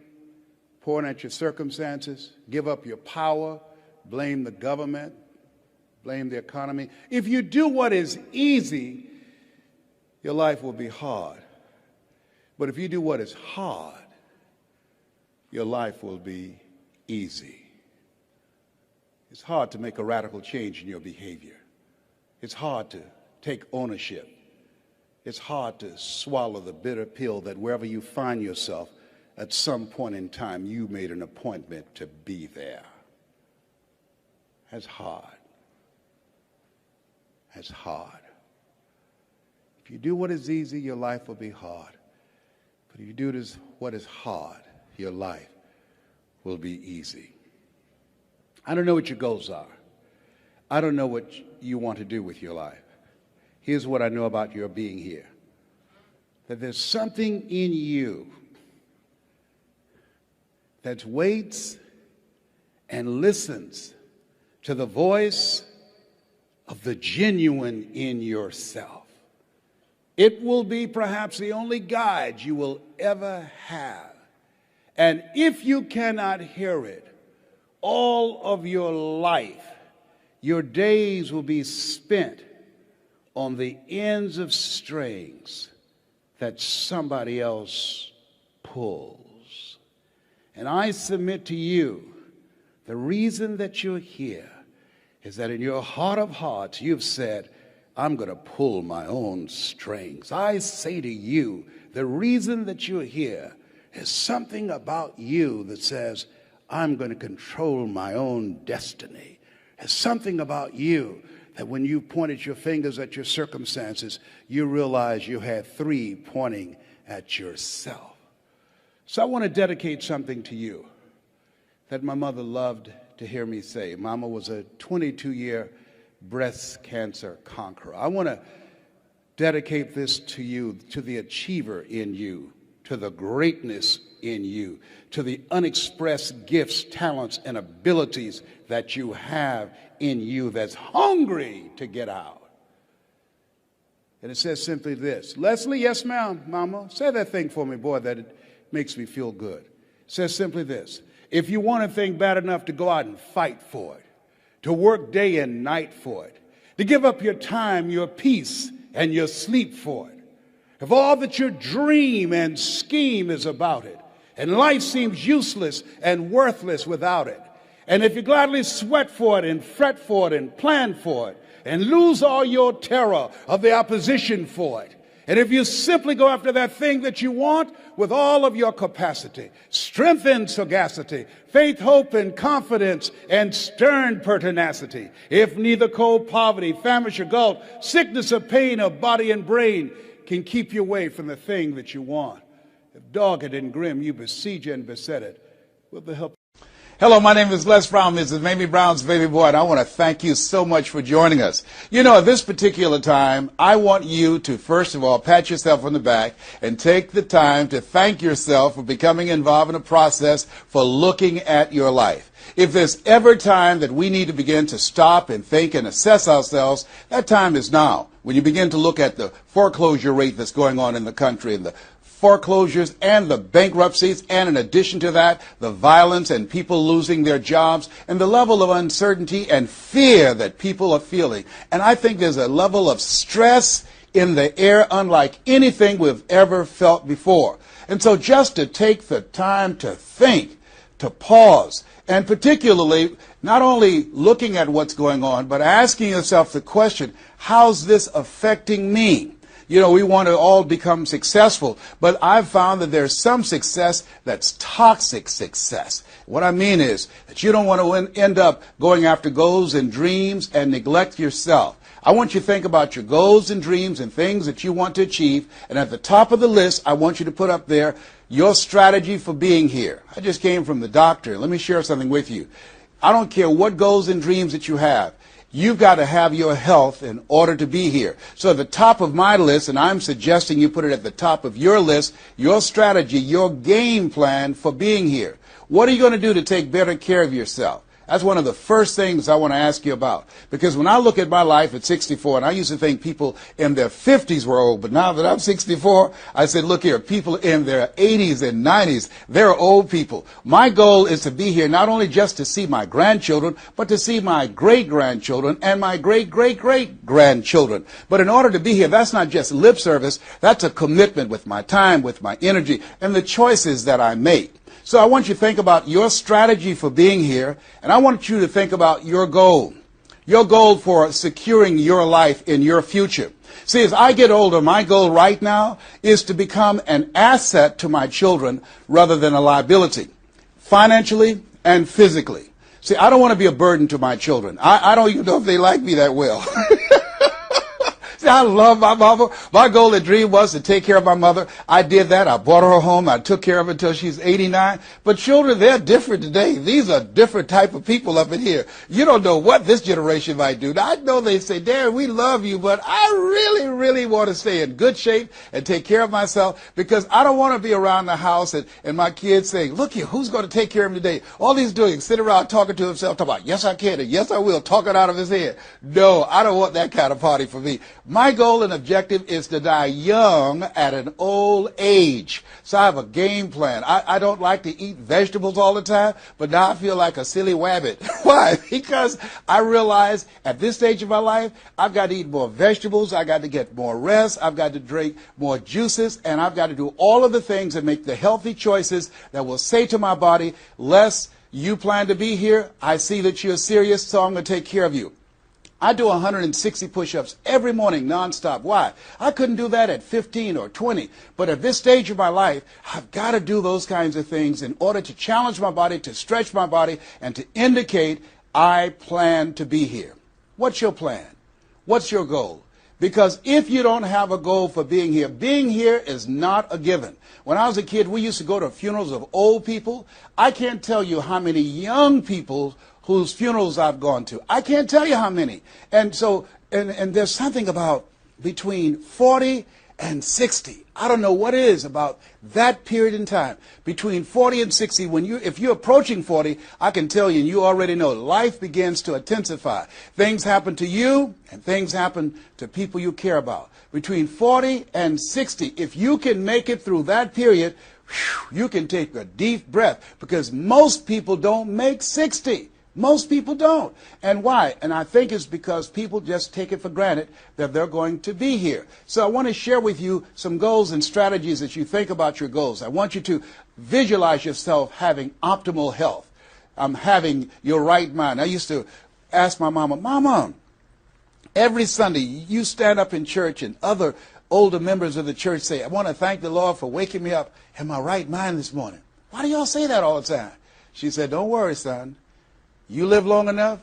point at your circumstances, give up your power, blame the government, blame the economy. If you do what is easy, your life will be hard. But if you do what is hard, your life will be easy. It's hard to make a radical change in your behavior. It's hard to take ownership. It's hard to swallow the bitter pill that wherever you find yourself, at some point in time, you made an appointment to be there. That's hard. That's hard. If you do what is easy, your life will be hard. But if you do what is hard, your life will be easy. I don't know what your goals are. I don't know what you want to do with your life. Here's what I know about your being here. That there's something in you that waits and listens to the voice of the genuine in yourself. It will be perhaps the only guide you will ever have. And if you cannot hear it, all of your life, your days will be spent on the ends of strings that somebody else pulls. And I submit to you, the reason that you're here is that in your heart of hearts, you've said, I'm going to pull my own strings. I say to you, the reason that you're here is something about you that says, I'm going to control my own destiny. There's something about you that when you pointed your fingers at your circumstances, you realize you had three pointing at yourself. So I want to dedicate something to you that my mother loved to hear me say. Mama was a 22-year breast cancer conqueror. I want to dedicate this to you, to the achiever in you, to the greatness in you, to the unexpressed gifts, talents, and abilities that you have in you that's hungry to get out. And it says simply this. Leslie, yes, ma'am, Mama. Say that thing for me, boy, that it makes me feel good. It says simply this. If you want a thing bad enough to go out and fight for it, to work day and night for it, to give up your time, your peace, and your sleep for it, if all that your dream and scheme is about it, and life seems useless and worthless without it, and if you gladly sweat for it and fret for it and plan for it, and lose all your terror of the opposition for it, and if you simply go after that thing that you want with all of your capacity, strength and sagacity, faith, hope, and confidence, and stern pertinacity, if neither cold poverty, famish or gulf, sickness or pain of body and brain can keep you away from the thing that you want, if dogged and grim you besiege and beset it with the help. Hello, my name is Les Brown, Mrs. Mamie Brown's baby boy, and I want to thank you so much for joining us. You know, at this particular time, I want you to, first of all, pat yourself on the back and take the time to thank yourself for becoming involved in a process for looking at your life. If there's ever time that we need to begin to stop and think and assess ourselves, that time is now. When you begin to look at the foreclosure rate that's going on in the country and the foreclosures and the bankruptcies, and in addition to that, the violence and people losing their jobs and the level of uncertainty and fear that people are feeling. And I think there's a level of stress in the air unlike anything we've ever felt before. And so just to take the time to think, to pause, and particularly not only looking at what's going on, but asking yourself the question, how's this affecting me? You know, we want to all become successful, but I've found that there's some success that's toxic success. What I mean is that you don't want to end up going after goals and dreams and neglect yourself. I want you to think about your goals and dreams and things that you want to achieve, and at the top of the list, I want you to put up there your strategy for being here. I just came from the doctor. Let me share something with you. I don't care what goals and dreams that you have. You've got to have your health in order to be here. So at the top of my list, and I'm suggesting you put it at the top of your list, your strategy, your game plan for being here. What are you going to do to take better care of yourself? That's one of the first things I want to ask you about. Because when I look at my life at 64, and I used to think people in their 50s were old, but now that I'm 64, I said, look here, people in their 80s and 90s, they're old people. My goal is to be here not only just to see my grandchildren, but to see my great-grandchildren and my great-great-great-grandchildren. But in order to be here, that's not just lip service, that's a commitment with my time, with my energy, and the choices that I make. So I want you to think about your strategy for being here, and I want you to think about your goal for securing your life in your future. See, as I get older, my goal right now is to become an asset to my children rather than a liability, financially and physically. See, I don't want to be a burden to my children. I don't even know if they like me that well. I love my mama. My goal and dream was to take care of my mother. I did that. I brought her a home. I took care of her until she's 89. But children, they're different today. These are different type of people up in here. You don't know what this generation might do. Now, I know they say, Darren, we love you, but I really, really want to stay in good shape and take care of myself because I don't want to be around the house and my kids saying, look here, who's going to take care of him today? All he's doing is sitting around talking to himself, talking about, yes, I can, and yes, I will, talking out of his head. No, I don't want that kind of party for me. My goal and objective is to die young at an old age. So I have a game plan. I don't like to eat vegetables all the time, but now I feel like a silly wabbit. Why? Because I realize at this stage of my life, I've got to eat more vegetables, I've got to get more rest, I've got to drink more juices, and I've got to do all of the things that make the healthy choices that will say to my body, Les, you plan to be here, I see that you're serious, so I'm going to take care of you. I do 160 push-ups every morning nonstop. Why? I couldn't do that at 15 or 20. But at this stage of my life, I've got to do those kinds of things in order to challenge my body, to stretch my body, and to indicate I plan to be here. What's your plan? What's your goal? Because if you don't have a goal for being here is not a given. When I was a kid, we used to go to funerals of old people. I can't tell you how many young people whose funerals I've gone to. I can't tell you how many. And so, and there's something about between 40 and 60. I don't know what it is about that period in time. Between 40 and 60, if you're approaching 40, I can tell you, and you already know, life begins to intensify. Things happen to you, and things happen to people you care about. Between 40 and 60, if you can make it through that period, you can take a deep breath, because most people don't make 60. Most people don't. And why? And I think it's because people just take it for granted that they're going to be here. So I want to share with you some goals and strategies as you think about your goals. I want you to visualize yourself having optimal health. Having your right mind. I used to ask my mama, Mama, every Sunday you stand up in church and other older members of the church say, I want to thank the Lord for waking me up in my right mind this morning. Why do y'all say that all the time? She said, don't worry, son. You live long enough,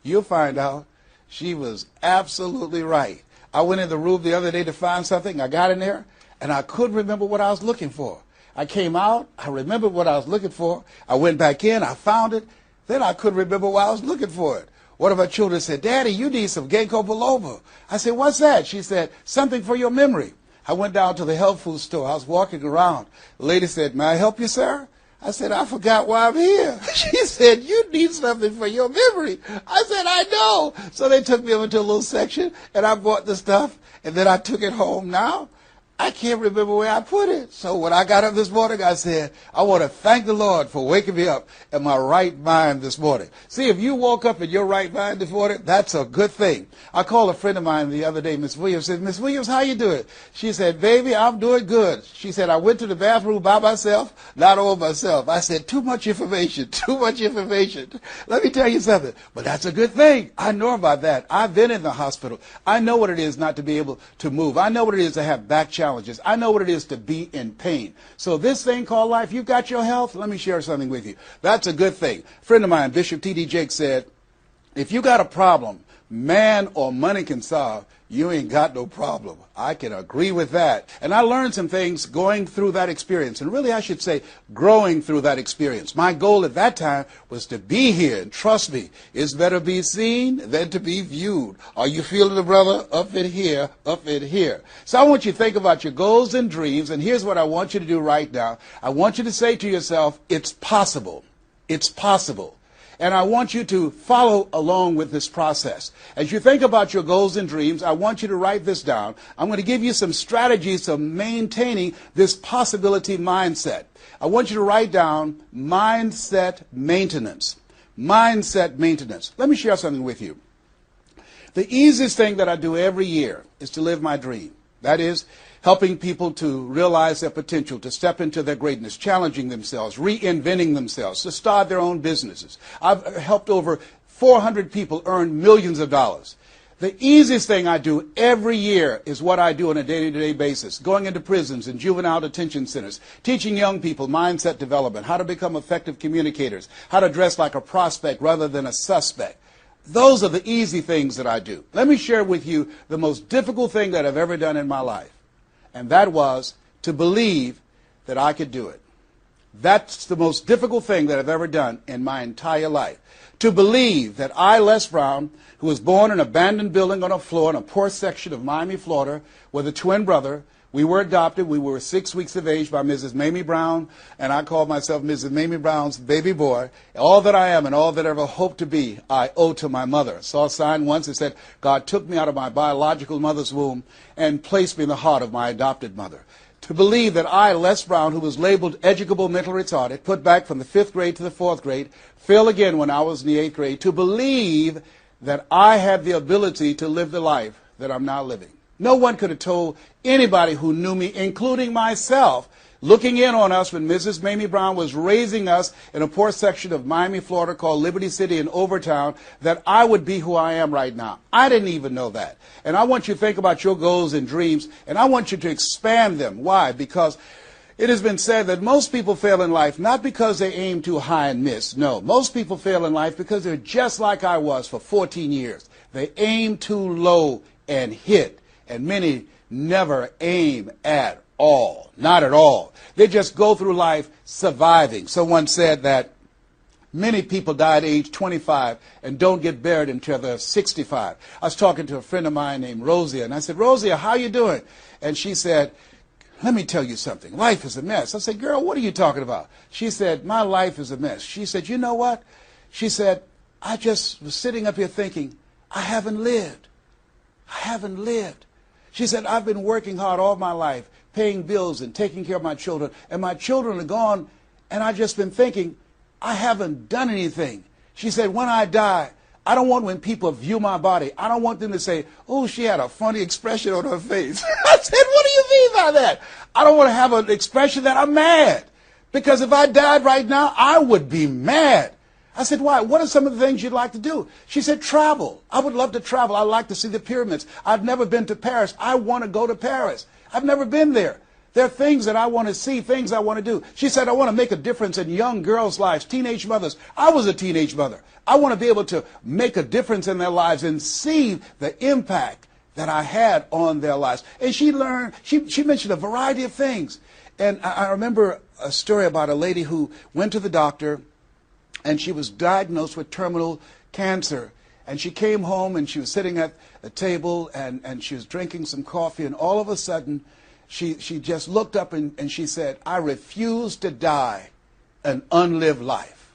you'll find out. She was absolutely right. I went in the room the other day to find something. I got in there, and I couldn't remember what I was looking for. I came out, I remembered what I was looking for. I went back in, I found it. Then I couldn't remember why I was looking for it. One of our children said, Daddy, you need some ginkgo biloba. I said, what's that? She said, something for your memory. I went down to the health food store. I was walking around. The lady said, may I help you, sir? I said, I forgot why I'm here. She said, you need something for your memory. I said, I know. So they took me over to a little section, and I bought the stuff, and then I took it home. Now, I can't remember where I put it. So when I got up this morning, I said, I want to thank the Lord for waking me up in my right mind this morning. See, if you woke up in your right mind this morning, that's a good thing. I called a friend of mine the other day, Miss Williams, said, Miss Williams, how you doing? She said, baby, I'm doing good. She said, I went to the bathroom by myself, not all myself. I said, too much information, too much information. Let me tell you something, but that's a good thing. I know about that. I've been in the hospital. I know what it is not to be able to move. I know what it is to have back challenges. I know what it is to be in pain. So this thing called life, you've got your health. Let me share something with you. That's a good thing. A friend of mine, Bishop T.D. Jakes, said, if you got a problem man or money can solve, you ain't got no problem. I can agree with that. And I learned some things going through that experience. And really, I should say, growing through that experience. My goal at that time was to be here. And trust me, it's better be seen than to be viewed. Are you feeling it, brother? Up in here, up in here. So I want you to think about your goals and dreams. And here's what I want you to do right now. I want you to say to yourself, it's possible. It's possible. And I want you to follow along with this process. As you think about your goals and dreams, I want you to write this down. I'm going to give you some strategies of maintaining this possibility mindset. I want you to write down mindset maintenance. Mindset maintenance. Let me share something with you. The easiest thing that I do every year is to live my dream. That is, helping people to realize their potential, to step into their greatness, challenging themselves, reinventing themselves, to start their own businesses. I've helped over 400 people earn millions of dollars. The easiest thing I do every year is what I do on a day-to-day basis, going into prisons and juvenile detention centers, teaching young people mindset development, how to become effective communicators, how to dress like a prospect rather than a suspect. Those are the easy things that I do. Let me share with you the most difficult thing that I've ever done in my life. And that was to believe that I could do it. That's the most difficult thing that I've ever done in my entire life. To believe that I, Les Brown, who was born in an abandoned building on a floor in a poor section of Miami, Florida, with a twin brother. We were adopted. We were 6 weeks of age by Mrs. Mamie Brown, and I called myself Mrs. Mamie Brown's baby boy. All that I am and all that I ever hope to be, I owe to my mother. I saw a sign once that said, God took me out of my biological mother's womb and placed me in the heart of my adopted mother. To believe that I, Les Brown, who was labeled educable mental retarded, put back from the 5th grade to the 4th grade, failed again when I was in the 8th grade, to believe that I had the ability to live the life that I'm now living. No one could have told anybody who knew me, including myself, looking in on us when Mrs. Mamie Brown was raising us in a poor section of Miami, Florida called Liberty City in Overtown, that I would be who I am right now. I didn't even know that. And I want you to think about your goals and dreams, and I want you to expand them. Why? Because it has been said that most people fail in life not because they aim too high and miss. No, most people fail in life because they're just like I was for 14 years. They aim too low and hit. And many never aim at all, not at all. They just go through life surviving. Someone said that many people die at age 25 and don't get buried until they're 65. I was talking to a friend of mine named Rosia, and I said, Rosia, how you doing? And she said, let me tell you something. Life is a mess. I said, girl, what are you talking about? She said, my life is a mess. She said, you know what? She said, I just was sitting up here thinking, I haven't lived. I haven't lived. She said, I've been working hard all my life, paying bills and taking care of my children, and my children are gone, and I've just been thinking, I haven't done anything. She said, when I die, I don't want when people view my body, I don't want them to say, oh, she had a funny expression on her face. I said, what do you mean by that? I don't want to have an expression that I'm mad. Because if I died right now, I would be mad. I said, why? What are some of the things you'd like to do? She said, travel. I would love to travel. I'd like to see the pyramids. I've never been to Paris. I want to go to Paris. I've never been there. There are things that I want to see, things I want to do. She said, I want to make a difference in young girls' lives, teenage mothers. I was a teenage mother. I want to be able to make a difference in their lives and see the impact that I had on their lives. And she mentioned a variety of things. And I remember a story about a lady who went to the doctor, and she was diagnosed with terminal cancer. And she came home, and she was sitting at a table, and she was drinking some coffee, and all of a sudden, she just looked up and she said, "I refuse to die an unlived life.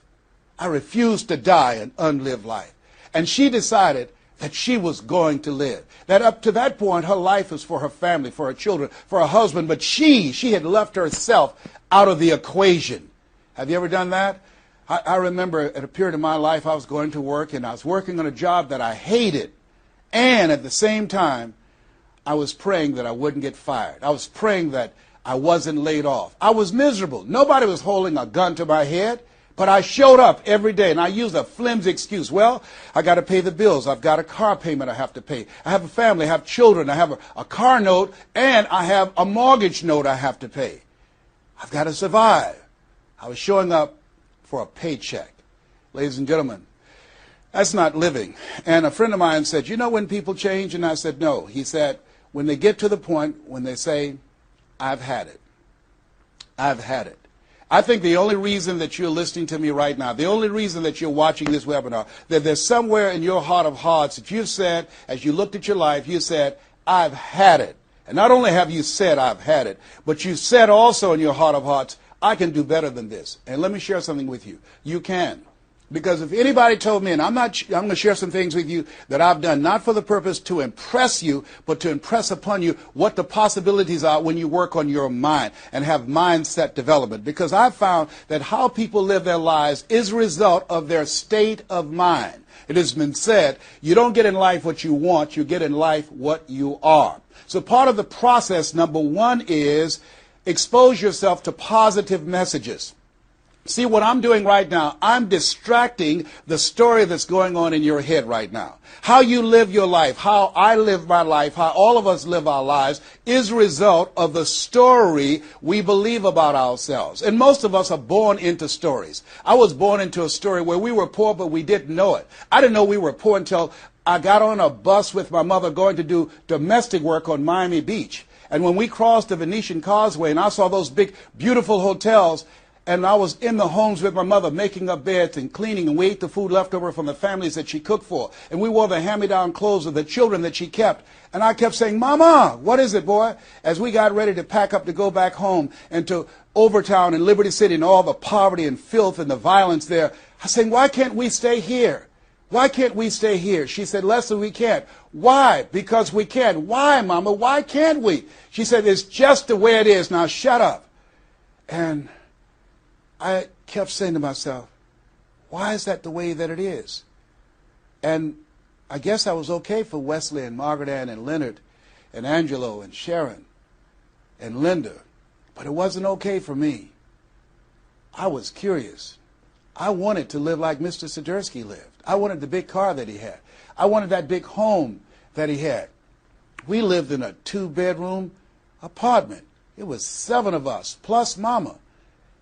I refuse to die an unlived life." And she decided that she was going to live. That up to that point, her life was for her family, for her children, for her husband, but she had left herself out of the equation. Have you ever done that? I remember at a period of my life, I was going to work, and I was working on a job that I hated. And at the same time, I was praying that I wouldn't get fired. I was praying that I wasn't laid off. I was miserable. Nobody was holding a gun to my head, but I showed up every day, and I used a flimsy excuse. Well, I got to pay the bills. I've got a car payment I have to pay. I have a family. I have children. I have a car note, and I have a mortgage note I have to pay. I've got to survive. I was showing up for a paycheck. Ladies and gentlemen, that's not living. And a friend of mine said, "You know when people change?" And I said, "No." He said, "When they get to the point when they say, 'I've had it. I've had it.'" I think the only reason that you're listening to me right now, the only reason that you're watching this webinar, that there's somewhere in your heart of hearts that you've said, as you looked at your life, you said, "I've had it." And not only have you said, "I've had it," but you said also in your heart of hearts, "I can do better than this." And let me share something with you. You can. Because if anybody told me, and I'm going to share some things with you that I've done, not for the purpose to impress you, but to impress upon you what the possibilities are when you work on your mind and have mindset development. Because I've found that how people live their lives is a result of their state of mind. It has been said, you don't get in life what you want, you get in life what you are. So part of the process, number one, is expose yourself to positive messages. See, what I'm doing right now, I'm distracting the story that's going on in your head right now. How you live your life, how I live my life, how all of us live our lives is a result of the story we believe about ourselves. And most of us are born into stories. I was born into a story where we were poor, but we didn't know it. I didn't know we were poor until I got on a bus with my mother going to do domestic work on Miami Beach. And when we crossed the Venetian Causeway and I saw those big, beautiful hotels, and I was in the homes with my mother making up beds and cleaning, and we ate the food left over from the families that she cooked for. And we wore the hand-me-down clothes of the children that she kept. And I kept saying, "Mama, what is it, boy?" As we got ready to pack up to go back home and to Overtown and Liberty City and all the poverty and filth and the violence there, I was saying, "Why can't we stay here? Why can't we stay here?" She said, "Leslie, we can't." "Why?" "Because we can." "Why, Mama? Why can't we?" She said, "It's just the way it is. Now shut up." And I kept saying to myself, why is that the way that it is? And I guess I was okay for Wesley and Margaret Ann and Leonard and Angelo and Sharon and Linda, but it wasn't okay for me. I was curious. I wanted to live like Mr. Swiderski lived. I wanted the big car that he had. I wanted that big home that he had. We lived in a 2-bedroom apartment. It was 7 of us, plus Mama.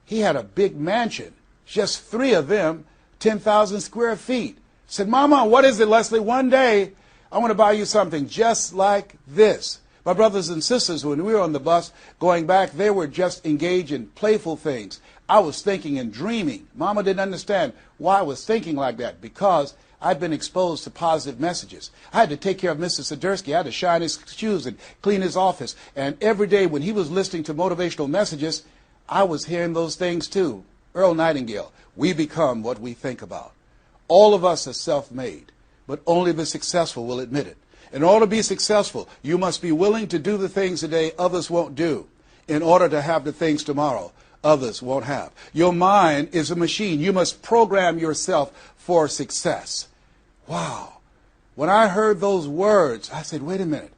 He had a big mansion, just 3 of them, 10,000 square feet. I said, "Mama, what is it, Leslie? One day, I want to buy you something just like this." My brothers and sisters, when we were on the bus going back, they were just engaged in playful things. I was thinking and dreaming. Mama didn't understand why I was thinking like that, because I'd been exposed to positive messages. I had to take care of Mr. Swiderski. I had to shine his shoes and clean his office. And every day when he was listening to motivational messages, I was hearing those things too. Earl Nightingale, we become what we think about. All of us are self-made, but only the successful will admit it. In order to be successful, you must be willing to do the things today others won't do in order to have the things tomorrow others won't have. Your mind is a machine. You must program yourself for success. Wow. When I heard those words, I said, wait a minute.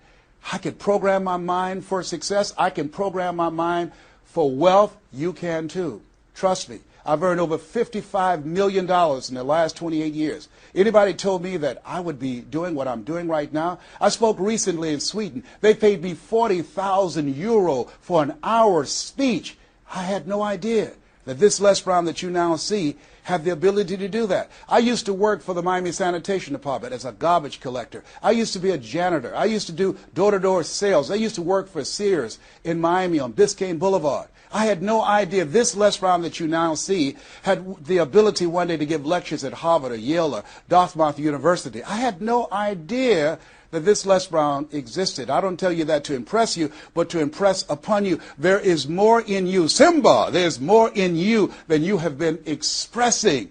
I can program my mind for success. I can program my mind for wealth. You can too. Trust me. I've earned over $55 million in the last 28 years. Anybody told me that I would be doing what I'm doing right now? I spoke recently in Sweden. They paid me 40,000 euro for an hour speech. I had no idea that this Les Brown that you now see had the ability to do that. I used to work for the Miami Sanitation Department as a garbage collector. I used to be a janitor. I used to do door-to-door sales. I used to work for Sears in Miami on Biscayne Boulevard. I had no idea this Les Brown that you now see had the ability one day to give lectures at Harvard or Yale or Dartmouth University. I had no idea that this Les Brown existed. I don't tell you that to impress you, but to impress upon you. There is more in you. Simba, there's more in you than you have been expressing.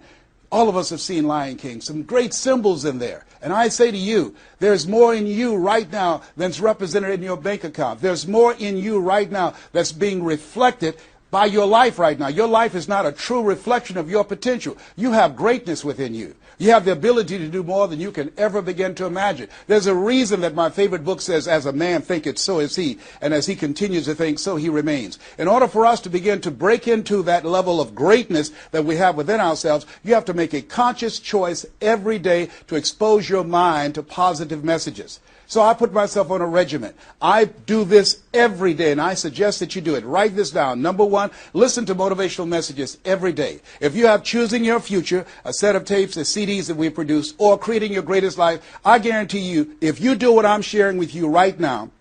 All of us have seen Lion King, some great symbols in there. And I say to you, there's more in you right now than's represented in your bank account. There's more in you right now that's being reflected by your life right now. Your life is not a true reflection of your potential. You have greatness within you. You have the ability to do more than you can ever begin to imagine. There's a reason that my favorite book says, as a man thinketh, so is he. And as he continues to think, so he remains. In order for us to begin to break into that level of greatness that we have within ourselves, you have to make a conscious choice every day to expose your mind to positive messages. So I put myself on a regimen. I do this every day, and I suggest that you do it. Write this down. Number one, listen to motivational messages every day. If you have Choosing Your Future, a set of tapes, the CDs that we produce, or Creating Your Greatest Life, I guarantee you, if you do what I'm sharing with you right now,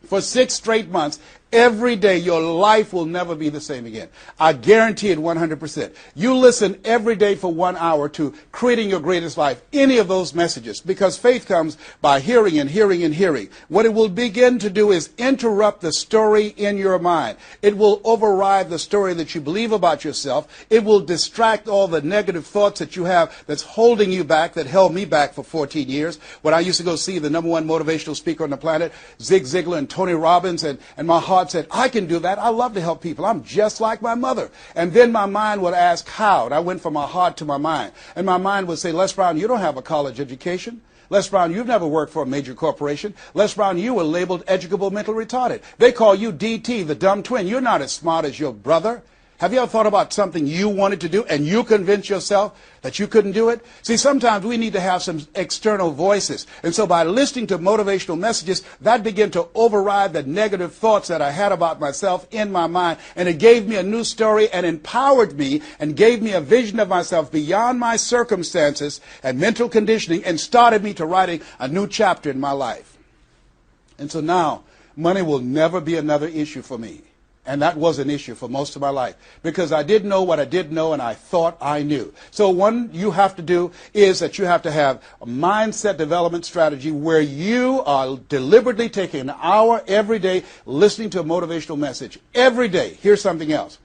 for 6 straight months, every day, your life will never be the same again. I guarantee it 100%. You listen every day for 1 hour to Creating Your Greatest Life, any of those messages, because faith comes by hearing and hearing and hearing. What it will begin to do is interrupt the story in your mind. It will override the story that you believe about yourself. It will distract all the negative thoughts that you have that's holding you back, that held me back for 14 years. When I used to go see the #1 motivational speaker on the planet, Zig Ziglar and Tony Robbins, and my heart said, I can do that. I love to help people. I'm just like my mother. And then my mind would ask how. And I went from my heart to my mind. And my mind would say, Les Brown, you don't have a college education. Les Brown, you've never worked for a major corporation. Les Brown, you were labeled educable mental retarded. They call you DT, the dumb twin. You're not as smart as your brother. Have you ever thought about something you wanted to do and you convinced yourself that you couldn't do it? See, sometimes we need to have some external voices. And so by listening to motivational messages, that began to override the negative thoughts that I had about myself in my mind. And it gave me a new story and empowered me and gave me a vision of myself beyond my circumstances and mental conditioning and started me to writing a new chapter in my life. And so now, money will never be another issue for me. And that was an issue for most of my life because I didn't know what I didn't know and I thought I knew. So one you have to do is that you have to have a mindset development strategy where you are deliberately taking an hour every day listening to a motivational message. Every day. Here's something else.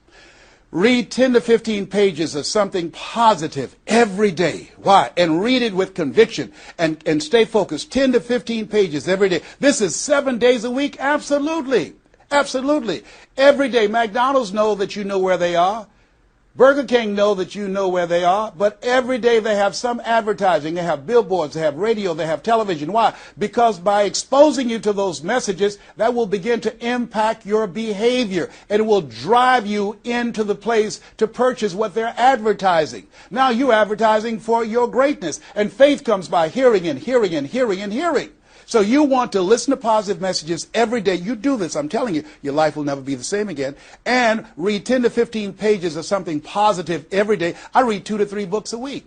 Read 10 to 15 pages of something positive every day. Why? And read it with conviction and stay focused. 10 to 15 pages every day. This is 7 days a week? Absolutely. Absolutely. Every day, McDonald's know that you know where they are. Burger King know that you know where they are. But every day they have some advertising. They have billboards. They have radio. They have television. Why? Because by exposing you to those messages, that will begin to impact your behavior. And it will drive you into the place to purchase what they're advertising. Now you're advertising for your greatness. And faith comes by hearing and hearing and hearing and hearing. So you want to listen to positive messages every day. You do this, I'm telling you, your life will never be the same again. And read 10 to 15 pages of something positive every day. I read 2 to 3 books a week.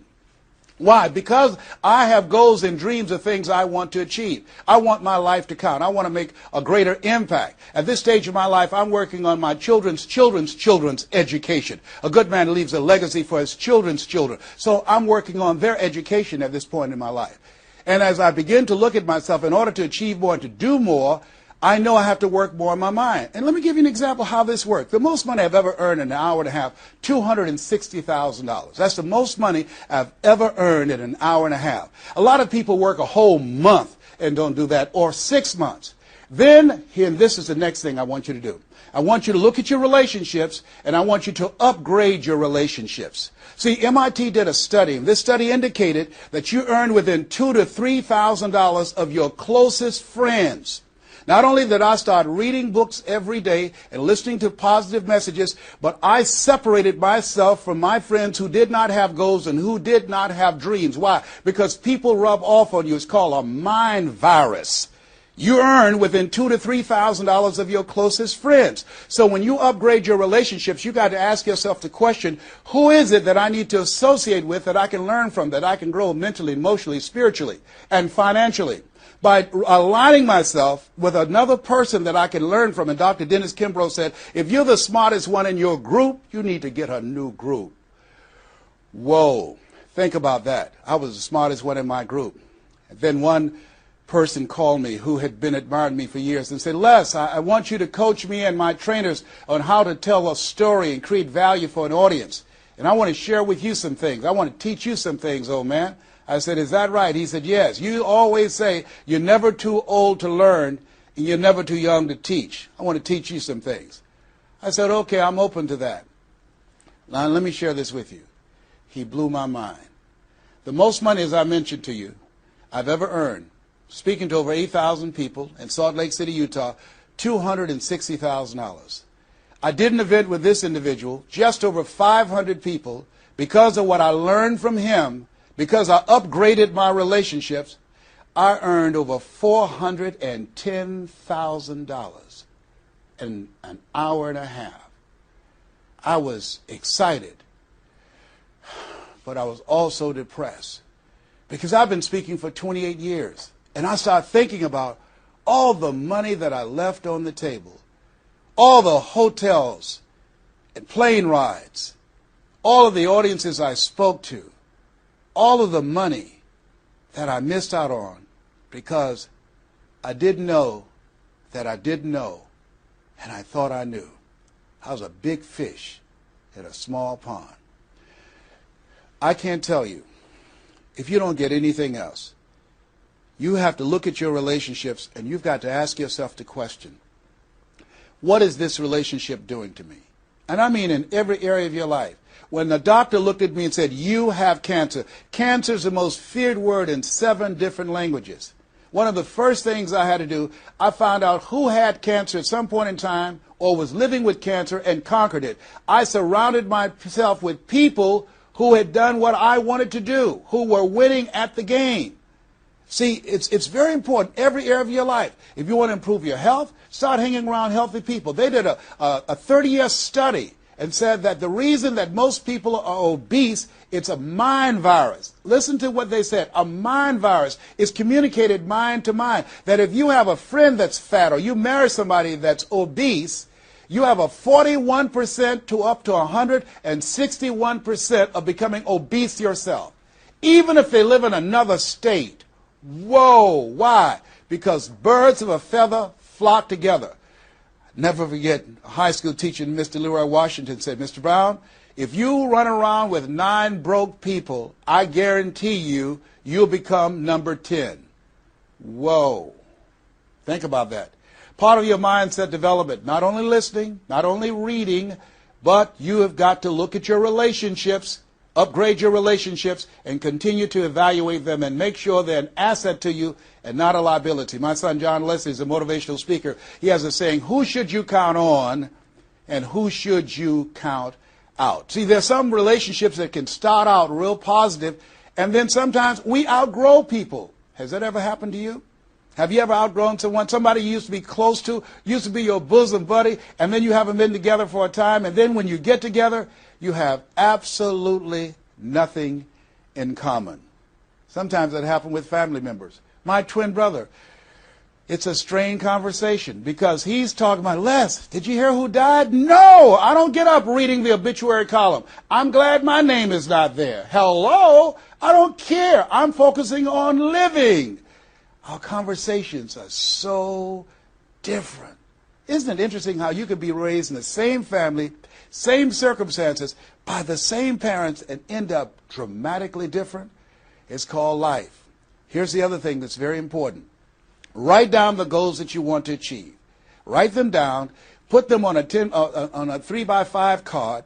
Why? Because I have goals and dreams of things I want to achieve. I want my life to count. I want to make a greater impact. At this stage of my life, I'm working on my children's education. A good man leaves a legacy for his children's children. So I'm working on their education at this point in my life. And as I begin to look at myself, in order to achieve more and to do more, I know I have to work more on my mind. And let me give you an example how this works. The most money I've ever earned in an hour and a half, $260,000. That's the most money I've ever earned in an hour and a half. A lot of people work a whole month and don't do that, or 6 months. Then, and this is the next thing I want you to do. I want you to look at your relationships, and I want you to upgrade your relationships. See, MIT did a study, and this study indicated that you earn within $2,000 to $3,000 of your closest friends. Not only did I start reading books every day and listening to positive messages, but I separated myself from my friends who did not have goals and who did not have dreams. Why? Because people rub off on you. It's called a mind virus. you earn within $2,000 to $3,000 of your closest friends. So when you upgrade your relationships, you got to ask yourself the question, who is it that I need to associate with, that I can learn from, that I can grow mentally, emotionally, spiritually, and financially? By aligning myself with another person that I can learn from. And Dr. Dennis Kimbrough said, if you're the smartest one in your group, you need to get a new group. Whoa, think about that. I was the smartest one in my group. And then one person called me who had been admiring me for years and said, Les, I want you to coach me and my trainers on how to tell a story and create value for an audience. And I want to share with you some things. I want to teach you some things, old man. I said, is that right? He said, yes. You always say you're never too old to learn and you're never too young to teach. I want to teach you some things. I said, okay, I'm open to that. Now, let me share this with you. He blew my mind. The most money, as I mentioned to you, I've ever earned, speaking to over 8,000 people in Salt Lake City, Utah, $260,000. I did an event with this individual, just over 500 people, because of what I learned from him, because I upgraded my relationships. I earned over $410,000 in an hour and a half. I was excited, but I was also depressed, because I've been speaking for 28 years. And I started thinking about all the money that I left on the table, all the hotels and plane rides, all of the audiences I spoke to, all of the money that I missed out on because I didn't know that I didn't know, and I thought I knew. I was a big fish in a small pond. I can't tell you, if you don't get anything else, you have to look at your relationships and you've got to ask yourself the question, what is this relationship doing to me? And I mean in every area of your life. When the doctor looked at me and said, you have cancer. Cancer is the most feared word in 7 different languages. One of the first things I had to do, I found out who had cancer at some point in time or was living with cancer and conquered it. I surrounded myself with people who had done what I wanted to do, who were winning at the game. See, it's very important, every area of your life. If you want to improve your health, start hanging around healthy people. They did a 30-year study and said that the reason that most people are obese, it's a mind virus. Listen to what they said. A mind virus is communicated mind to mind. That if you have a friend that's fat or you marry somebody that's obese, you have a 41% to up to 161% of becoming obese yourself. Even if they live in another state. Whoa, why? Because birds of a feather flock together. Never forget, a high school teacher, Mr. Leroy Washington, said, Mr. Brown, if you run around with 9 broke people, I guarantee you, you'll become number 10. Whoa. Think about that. Part of your mindset development, not only listening, not only reading, but you have got to look at your relationships, upgrade your relationships, and continue to evaluate them and make sure they're an asset to you and not a liability. My son John Leslie is a motivational speaker. He has a saying, who should you count on and who should you count out? See, there's some relationships that can start out real positive, and then sometimes we outgrow people. Has that ever happened to you? Have you ever outgrown someone? Somebody you used to be close to, used to be your bosom buddy, and then you haven't been together for a time, and then when you get together, you have absolutely nothing in common. Sometimes that happens with family members. My twin brother, it's a strained conversation because he's talking about, Les, did you hear who died? No, I don't get up reading the obituary column. I'm glad my name is not there. Hello, I don't care. I'm focusing on living. Our conversations are so different. Isn't it interesting how you could be raised in the same family, same circumstances, by the same parents and end up dramatically different? It's called life. Here's the other thing that's very important. Write down the goals that you want to achieve. Write them down. Put them on a 3x5 card.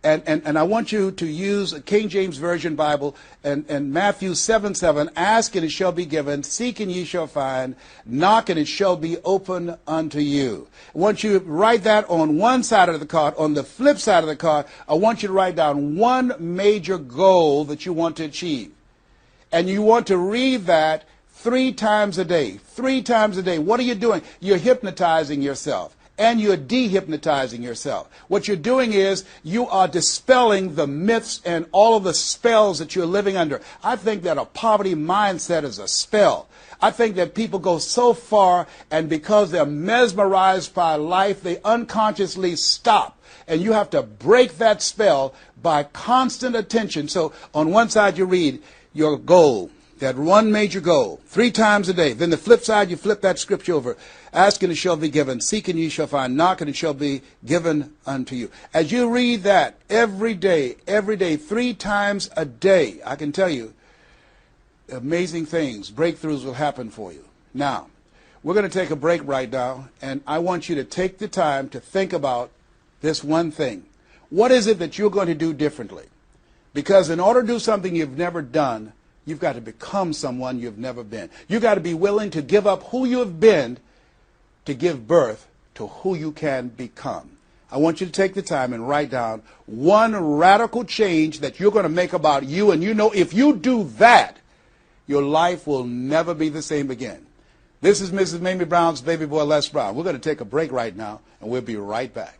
And I want you to use a King James Version Bible and Matthew 7:7. Ask and it shall be given. Seek and ye shall find. Knock and it shall be open unto you. I want you to write that on one side of the card. On the flip side of the card, I want you to write down one major goal that you want to achieve. And you want to read that 3 times a day. 3 times a day. What are you doing? You're hypnotizing yourself. And you're dehypnotizing yourself. What you're doing is you are dispelling the myths and all of the spells that you're living under. I think that a poverty mindset is a spell. I think that people go so far, and because they're mesmerized by life, they unconsciously stop. And you have to break that spell by constant attention. So on one side you read your goal, that one major goal, 3 times a day. Then the flip side, you flip that scripture over. Ask and it shall be given. Seek and ye shall find. Knock and it shall be given unto you. As you read that every day, 3 times a day, I can tell you, amazing things, breakthroughs will happen for you. Now, we're going to take a break right now, and I want you to take the time to think about this one thing. What is it that you're going to do differently? Because in order to do something you've never done, you've got to become someone you've never been. You've got to be willing to give up who you have been to give birth to who you can become. I want you to take the time and write down one radical change that you're going to make about you. And you know, if you do that, your life will never be the same again. This is Mrs. Mamie Brown's baby boy, Les Brown. We're going to take a break right now, and we'll be right back.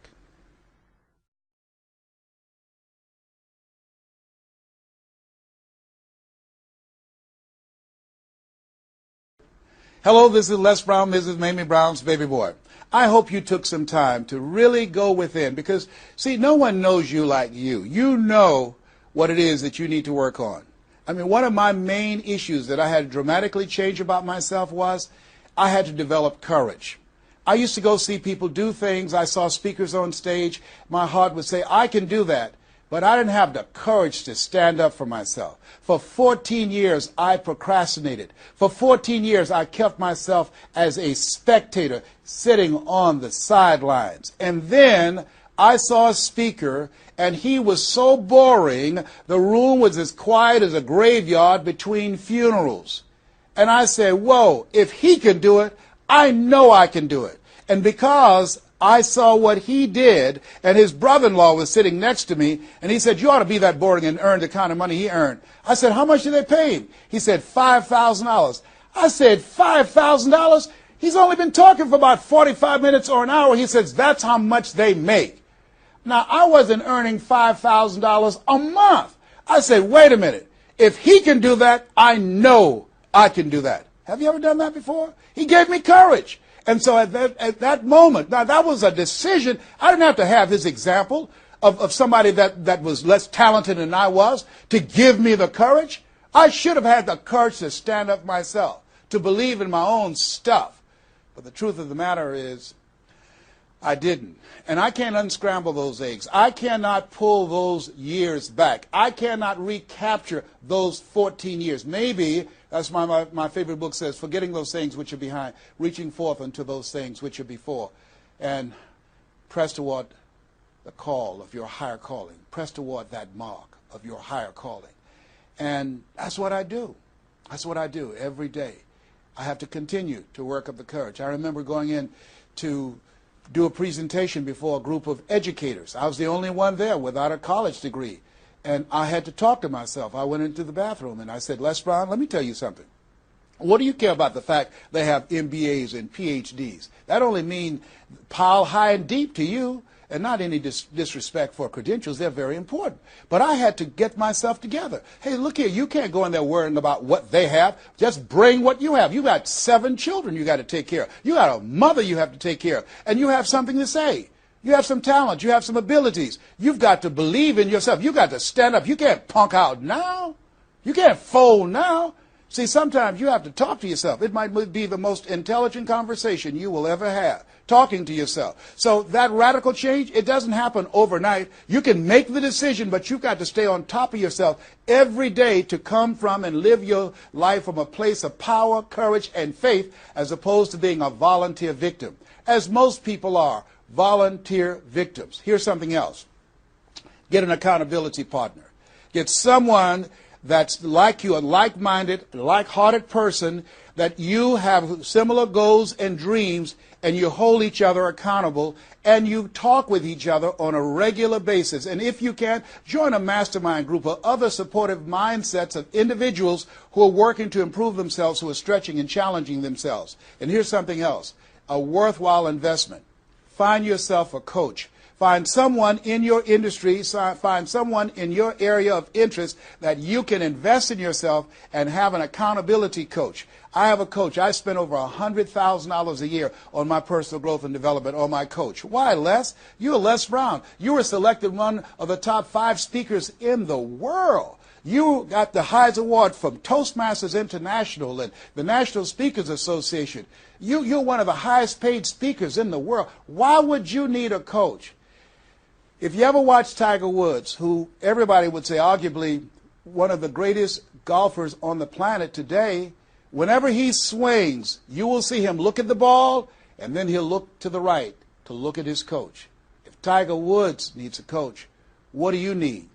Hello, this is Les Brown, Mrs. Mamie Brown's baby boy. I hope you took some time to really go within because, see, no one knows you like you. You know what it is that you need to work on. I mean, one of my main issues that I had to dramatically change about myself was I had to develop courage. I used to go see people do things. I saw speakers on stage. My heart would say, I can do that. But I didn't have the courage to stand up for myself. For 14 years, I procrastinated. For 14 years, I kept myself as a spectator sitting on the sidelines. And then I saw a speaker, and he was so boring, the room was as quiet as a graveyard between funerals. And I said, whoa, if he can do it, I know I can do it. And because I saw what he did, and his brother-in-law was sitting next to me, and he said, you ought to be that boring and earn the kind of money he earned. I said, how much did they pay him? He said, $5,000. I said, $5,000? He's only been talking for about 45 minutes or an hour. He says, that's how much they make. Now, I wasn't earning $5,000 a month. I said, wait a minute. If he can do that, I know I can do that. Have you ever done that before? He gave me courage. And so at that moment, now that was a decision. I didn't have to have his example of somebody that was less talented than I was to give me the courage. I should have had the courage to stand up myself, to believe in my own stuff. But the truth of the matter is, I didn't. And I can't unscramble those eggs. I cannot pull those years back. I cannot recapture those 14 years. Maybe, that's my favorite book says, forgetting those things which are behind, reaching forth unto those things which are before. And press toward the call of your higher calling. Press toward that mark of your higher calling. And that's what I do. That's what I do every day. I have to continue to work up the courage. I remember going in to do a presentation before a group of educators. I was the only one there without a college degree. And I had to talk to myself. I went into the bathroom and I said, Les Brown, let me tell you something. What do you care about the fact they have MBAs and PhDs? That only means pile high and deep to you, and not any disrespect for credentials. They're very important. But I had to get myself together. Hey, look here, you can't go in there worrying about what they have. Just bring what you have. You got 7 children you got to take care of. You got a mother you have to take care of. And you have something to say. You have some talent. You have some abilities. You've got to believe in yourself. You've got to stand up. You can't punk out now. You can't fold now. See, sometimes you have to talk to yourself. It might be the most intelligent conversation you will ever have, talking to yourself. So that radical change, it doesn't happen overnight. You can make the decision, but you've got to stay on top of yourself every day to come from and live your life from a place of power, courage, and faith, as opposed to being a volunteer victim, as most people are, volunteer victims. Here's something else. Get an accountability partner. Get someone that's like you, a like-minded, like-hearted person that you have similar goals and dreams, and you hold each other accountable, and you talk with each other on a regular basis. And if you can, join a mastermind group of other supportive mindsets of individuals who are working to improve themselves, who are stretching and challenging themselves. And here's something else, a worthwhile investment. Find yourself a coach. Find someone in your industry, find someone in your area of interest that you can invest in yourself and have an accountability coach. I have a coach. I spend over $100,000 a year on my personal growth and development on my coach. Why, Les? You're Les Brown. You were selected one of the top 5 speakers in the world. You got the Heise Award from Toastmasters International and the National Speakers Association. You're one of the highest paid speakers in the world. Why would you need a coach? If you ever watch Tiger Woods, who everybody would say arguably one of the greatest golfers on the planet today, whenever he swings, you will see him look at the ball, and then he'll look to the right to look at his coach. If Tiger Woods needs a coach, what do you need?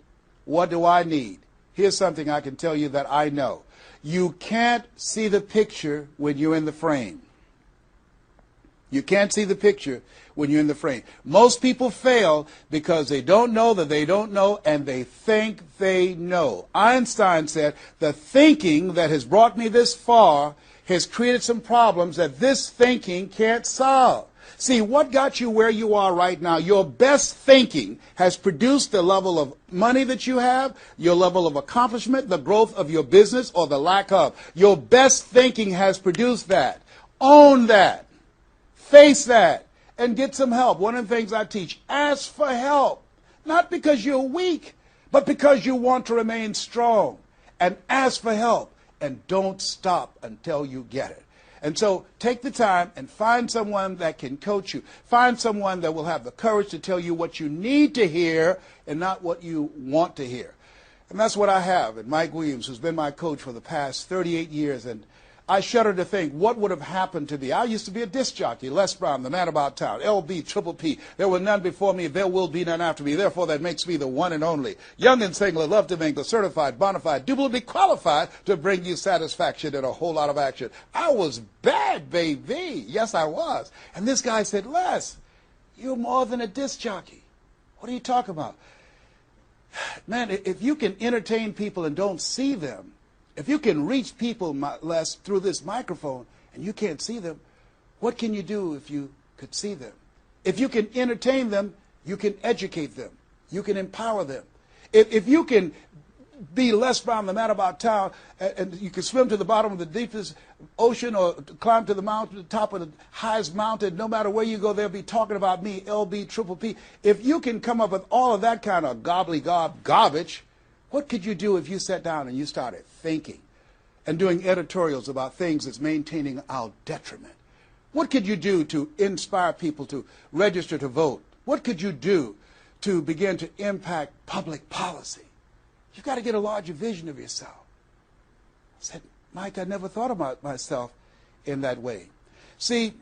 What do I need? Here's something I can tell you that I know. You can't see the picture when you're in the frame. You can't see the picture when you're in the frame. Most people fail because they don't know that they don't know, and they think they know. Einstein said, the thinking that has brought me this far has created some problems that this thinking can't solve. See, what got you where you are right now? Your best thinking has produced the level of money that you have, your level of accomplishment, the growth of your business, or the lack of. Your best thinking has produced that. Own that. Face that and get some help. One of the things I teach, ask for help. Not because you're weak, but because you want to remain strong. And ask for help. And don't stop until you get it. And so take the time and find someone that can coach you. Find someone that will have the courage to tell you what you need to hear and not what you want to hear. And that's what I have in Mike Williams, who's been my coach for the past 38 years. And I shudder to think what would have happened to me. I used to be a disc jockey, Les Brown, the man about town, LB, Triple P. There were none before me, there will be none after me. Therefore, that makes me the one and only. Young and single, love to mingle, certified, bona fide, duly qualified to bring you satisfaction and a whole lot of action. I was bad, baby. Yes, I was. And this guy said, Les, you're more than a disc jockey. What are you talking about? Man, if you can entertain people and don't see them, if you can reach people, Les, through this microphone and you can't see them, what can you do if you could see them? If you can entertain them, you can educate them. You can empower them. If you can be Les Brown, the man about town, and you can swim to the bottom of the deepest ocean or climb to the mountain, the top of the highest mountain, no matter where you go, they'll be talking about me, LB, Triple P. If you can come up with all of that kind of gobbledygook garbage, what could you do if you sat down and you started thinking and doing editorials about things that's maintaining our detriment? What could you do to inspire people to register to vote? What could you do to begin to impact public policy? You've got to get a larger vision of yourself. I said, Mike, I never thought about myself in that way. See,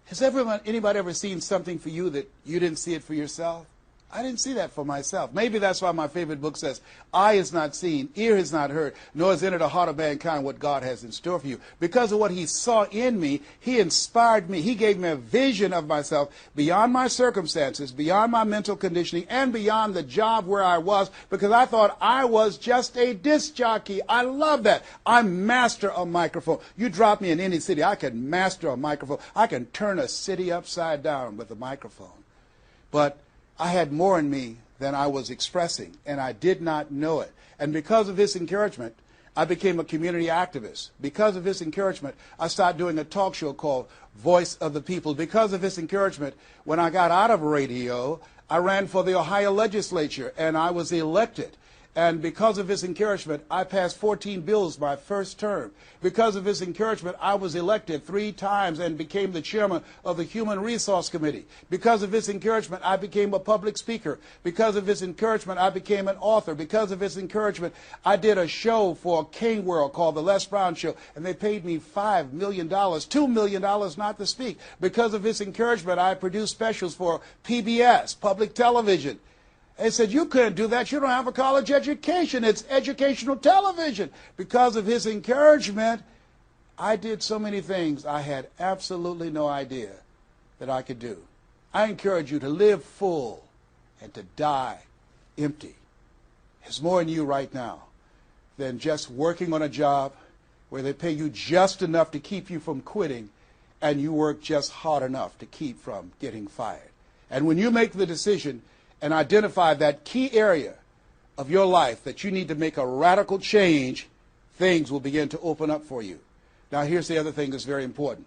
has anybody ever seen something for you that you didn't see it for yourself? I didn't see that for myself. Maybe that's why my favorite book says, eye has not seen, ear has not heard, nor has entered the heart of mankind what God has in store for you. Because of what he saw in me, he inspired me. He gave me a vision of myself beyond my circumstances, beyond my mental conditioning, and beyond the job where I was, because I thought I was just a disc jockey. I love that. I master a microphone. You drop me in any city, I can master a microphone. I can turn a city upside down with a microphone. But I had more in me than I was expressing, and I did not know it. And because of his encouragement, I became a community activist. Because of his encouragement, I started doing a talk show called Voice of the People. Because of his encouragement, when I got out of radio, I ran for the Ohio legislature, and I was elected. And because of his encouragement, I passed 14 bills my first term. Because of his encouragement, I was elected 3 times and became the chairman of the Human Resource Committee. Because of his encouragement, I became a public speaker. Because of his encouragement, I became an author. Because of his encouragement, I did a show for King World called The Les Brown Show, and they paid me $5 million, $2 million not to speak. Because of his encouragement, I produced specials for PBS, public television. They said, you couldn't do that. You don't have a college education. It's educational television. Because of his encouragement, I did so many things I had absolutely no idea that I could do. I encourage you to live full and to die empty. There's more in you right now than just working on a job where they pay you just enough to keep you from quitting and you work just hard enough to keep from getting fired. And when you make the decision and identify that key area of your life that you need to make a radical change, things will begin to open up for you. Now, here's the other thing that's very important.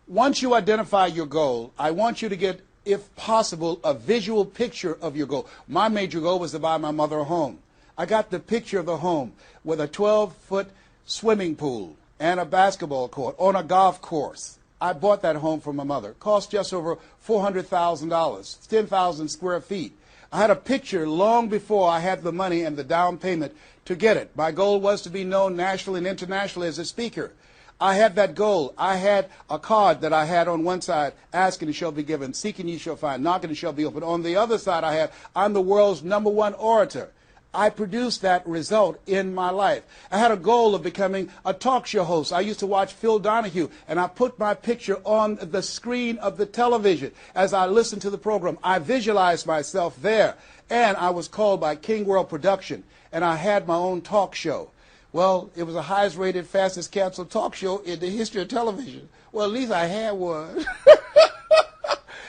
Once you identify your goal, I want you to get, if possible, a visual picture of your goal. My major goal was to buy my mother a home. I got the picture of the home with a 12-foot swimming pool and a basketball court on a golf course. I bought that home for my mother. It cost just over $400,000, 10,000 square feet. I had a picture long before I had the money and the down payment to get it. My goal was to be known nationally and internationally as a speaker. I had that goal. I had a card that I had on one side, asking and shall be given, seeking ye shall find, knocking and shall be opened. On the other side I had, I'm the world's #1 orator. I produced that result in my life. I had a goal of becoming a talk show host. I used to watch Phil Donahue, and I put my picture on the screen of the television as I listened to the program. I visualized myself there, and I was called by King World Production, and I had my own talk show. Well, it was the highest rated, fastest canceled talk show in the history of television. Well, at least I had one.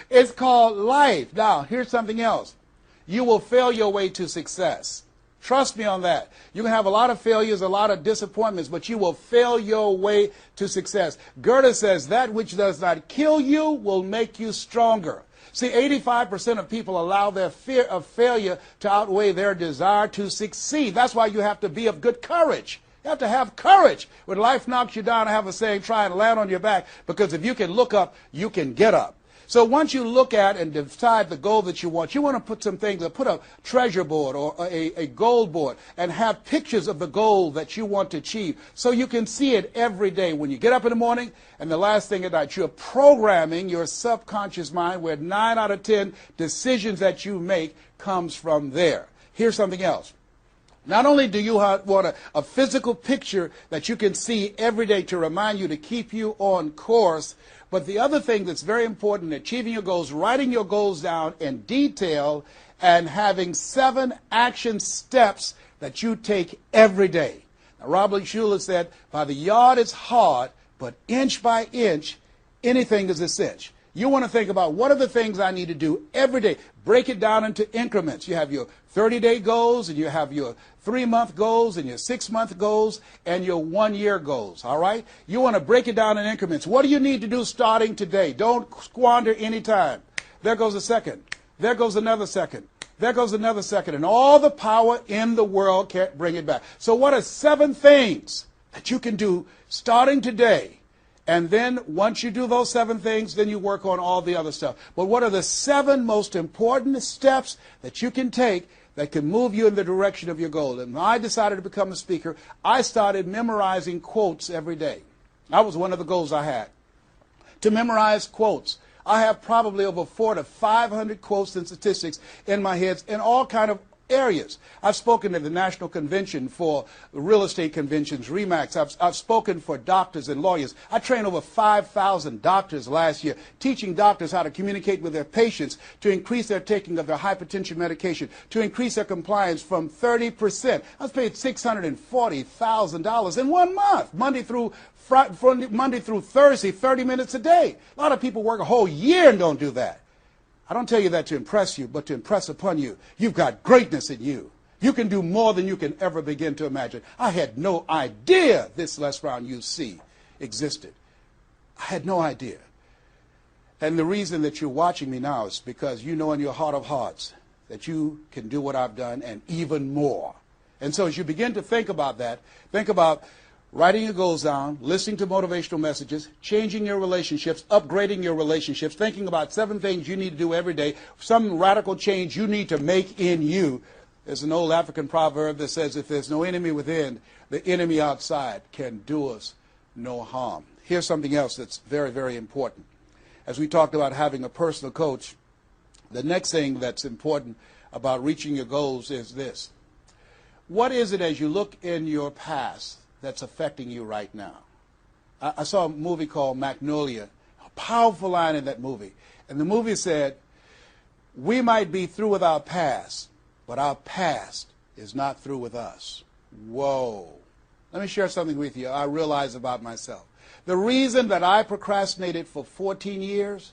It's called life. Now, here's something else. You will fail your way to success. Trust me on that. You can have a lot of failures, a lot of disappointments, but you will fail your way to success. Goethe says, that which does not kill you will make you stronger. See, 85% of people allow their fear of failure to outweigh their desire to succeed. That's why you have to be of good courage. You have to have courage. When life knocks you down, I have a saying, try and land on your back, because if you can look up, you can get up. So once you look at and decide the goal that you want to put some things, put a treasure board or a goal board and have pictures of the goal that you want to achieve so you can see it every day when you get up in the morning and the last thing at night. You're programming your subconscious mind where 9 out of 10 decisions that you make comes from there. Here's something else. Not only do you want a physical picture that you can see every day to remind you, to keep you on course, but the other thing that's very important in achieving your goals, writing your goals down in detail and having 7 action steps that you take every day. Now, Robert Schuller said, by the yard it's hard, but inch by inch, anything is a cinch. You want to think about what are the things I need to do every day. Break it down into increments. You have your 30-day goals, and you have your 3-month goals, and your 6-month goals, and your 1-year goals, all right? You want to break it down in increments. What do you need to do starting today? Don't squander any time. There goes a second. There goes another second. There goes another second. And all the power in the world can't bring it back. So what are 7 things that you can do starting today? And then once you do those 7 things, then you work on all the other stuff. But what are the 7 most important steps that you can take that can move you in the direction of your goal? And when I decided to become a speaker, I started memorizing quotes every day. That was one of the goals I had, to memorize quotes. I have probably over 400 to 500 quotes and statistics in my head in all kind of areas. I've spoken at the National Convention for real estate conventions, RE/MAX. I've spoken for doctors and lawyers. I trained over 5,000 doctors last year, teaching doctors how to communicate with their patients to increase their taking of their hypertension medication, to increase their compliance from 30%. I was paid $640,000 in 1 month, Monday through Thursday, 30 minutes a day. A lot of people work a whole year and don't do that. I don't tell you that to impress you, but to impress upon you. You've got greatness in you. You can do more than you can ever begin to imagine. I had no idea this Les Brown you see existed. I had no idea. And the reason that you're watching me now is because you know in your heart of hearts that you can do what I've done and even more. And so as you begin to think about that, think about writing your goals down, listening to motivational messages, changing your relationships, upgrading your relationships, thinking about 7 things you need to do every day, some radical change you need to make in you. There's an old African proverb that says, if there's no enemy within, the enemy outside can do us no harm. Here's something else that's very, very important. As we talked about having a personal coach, the next thing that's important about reaching your goals is this. What is it as you look in your past that's affecting you right now? I saw a movie called Magnolia, a powerful line in that movie. And the movie said, we might be through with our past, but our past is not through with us. Whoa. Let me share something with you I realize about myself. The reason that I procrastinated for 14 years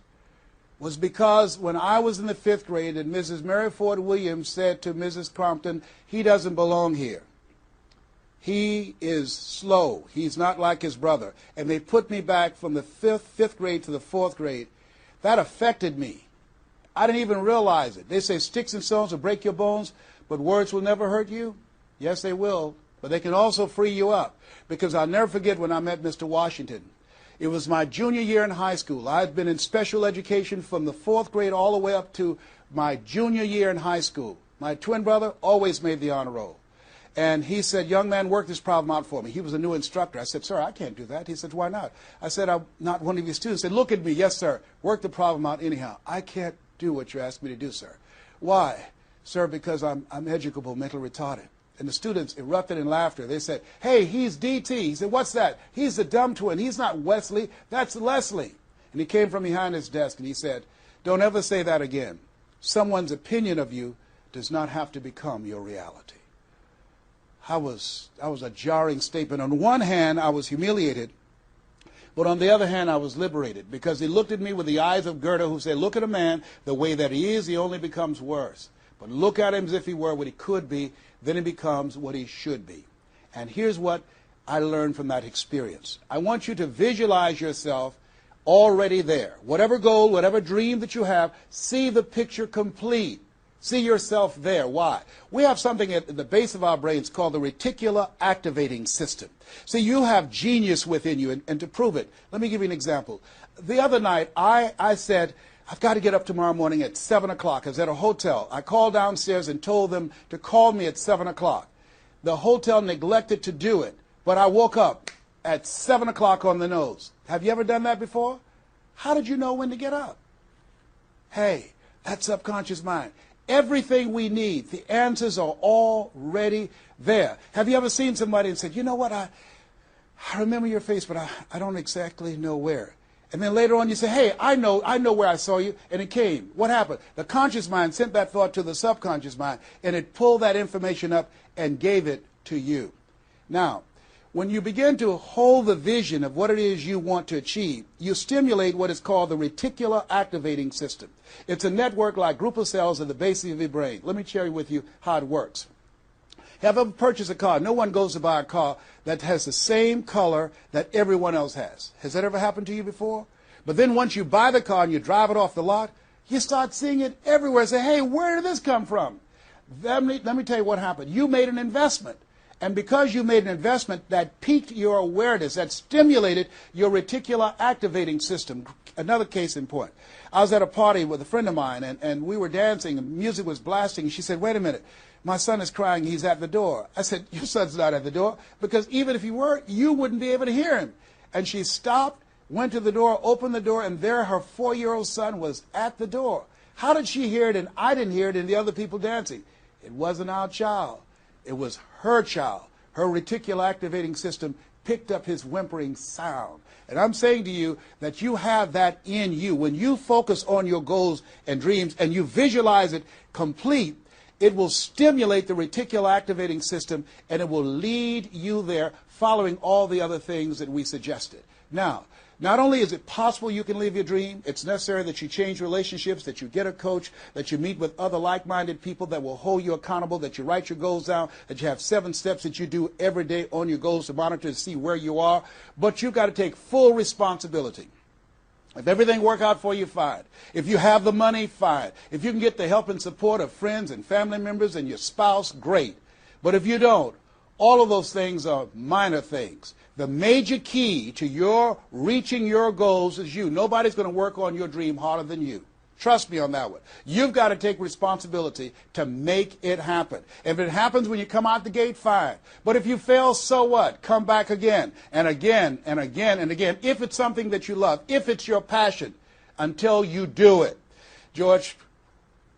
was because when I was in the 5th grade and Mrs. Mary Ford Williams said to Mrs. Crompton, he doesn't belong here. He is slow. He's not like his brother. And they put me back from the 5th grade to the 4th grade. That affected me. I didn't even realize it. They say sticks and stones will break your bones, but words will never hurt you. Yes, they will. But they can also free you up. Because I'll never forget when I met Mr. Washington. It was my junior year in high school. I had been in special education from the 4th grade all the way up to my junior year in high school. My twin brother always made the honor roll. And he said, young man, work this problem out for me. He was a new instructor. I said, sir, I can't do that. He said, why not? I said, I'm not one of your students. He said, look at me. Yes, sir. Work the problem out anyhow. I can't do what you asked me to do, sir. Why? Sir, because I'm educable, mentally retarded. And the students erupted in laughter. They said, hey, he's DT. He said, what's that? He's the dumb twin. He's not Wesley. That's Leslie. And he came from behind his desk and he said, don't ever say that again. Someone's opinion of you does not have to become your reality. That was a jarring statement. On one hand, I was humiliated. But on the other hand, I was liberated because he looked at me with the eyes of Goethe who said, look at a man the way that he is, he only becomes worse. But look at him as if he were what he could be, then he becomes what he should be. And here's what I learned from that experience. I want you to visualize yourself already there. Whatever goal, whatever dream that you have, see the picture complete. See yourself there. Why? We have something at the base of our brains called the reticular activating system. See, you have genius within you, and to prove it, let me give you an example. The other night, I said, I've got to get up tomorrow morning at 7 o'clock. I was at a hotel. I called downstairs and told them to call me at 7 o'clock. The hotel neglected to do it, but I woke up at 7 o'clock on the nose. Have you ever done that before? How did you know when to get up? Hey, that's subconscious mind. Everything we need, the answers are already there. Have you ever seen somebody and said, you know what, I remember your face, but I don't exactly know where. And then later on you say, hey, I know where I saw you, and it came. What happened? The conscious mind sent that thought to the subconscious mind, and it pulled that information up and gave it to you. Now, when you begin to hold the vision of what it is you want to achieve, you stimulate what is called the reticular activating system. It's a network like group of cells at the base of your brain. Let me share with you how it works. Have you ever purchased a car? No one goes to buy a car that has the same color that everyone else has. Has that ever happened to you before? But then once you buy the car and you drive it off the lot, you start seeing it everywhere. Say, hey, where did this come from? Let me tell you what happened. You made an investment. And because you made an investment, that piqued your awareness, that stimulated your reticular activating system. Another case in point. I was at a party with a friend of mine, and we were dancing, and music was blasting. She said, wait a minute, my son is crying, he's at the door. I said, your son's not at the door, because even if he were, you wouldn't be able to hear him. And she stopped, went to the door, opened the door, and there her 4-year-old son was at the door. How did she hear it and I didn't hear it and the other people dancing? It wasn't our child. It was her child. Her reticular activating system picked up his whimpering sound. And I'm saying to you that you have that in you. When you focus on your goals and dreams and you visualize it complete, it will stimulate the reticular activating system and it will lead you there following all the other things that we suggested. Now, not only is it possible you can live your dream, it's necessary that you change relationships, that you get a coach, that you meet with other like-minded people that will hold you accountable, that you write your goals down, that you have 7 steps that you do every day on your goals to monitor to see where you are. But you've got to take full responsibility. If everything works out for you, fine. If you have the money, fine. If you can get the help and support of friends and family members and your spouse, great. But if you don't, all of those things are minor things. The major key to your reaching your goals is you. Nobody's going to work on your dream harder than you. Trust me on that one. You've got to take responsibility to make it happen. If it happens when you come out the gate, fine. But if you fail, so what? Come back again and again and again and again. If it's something that you love, if it's your passion, until you do it. George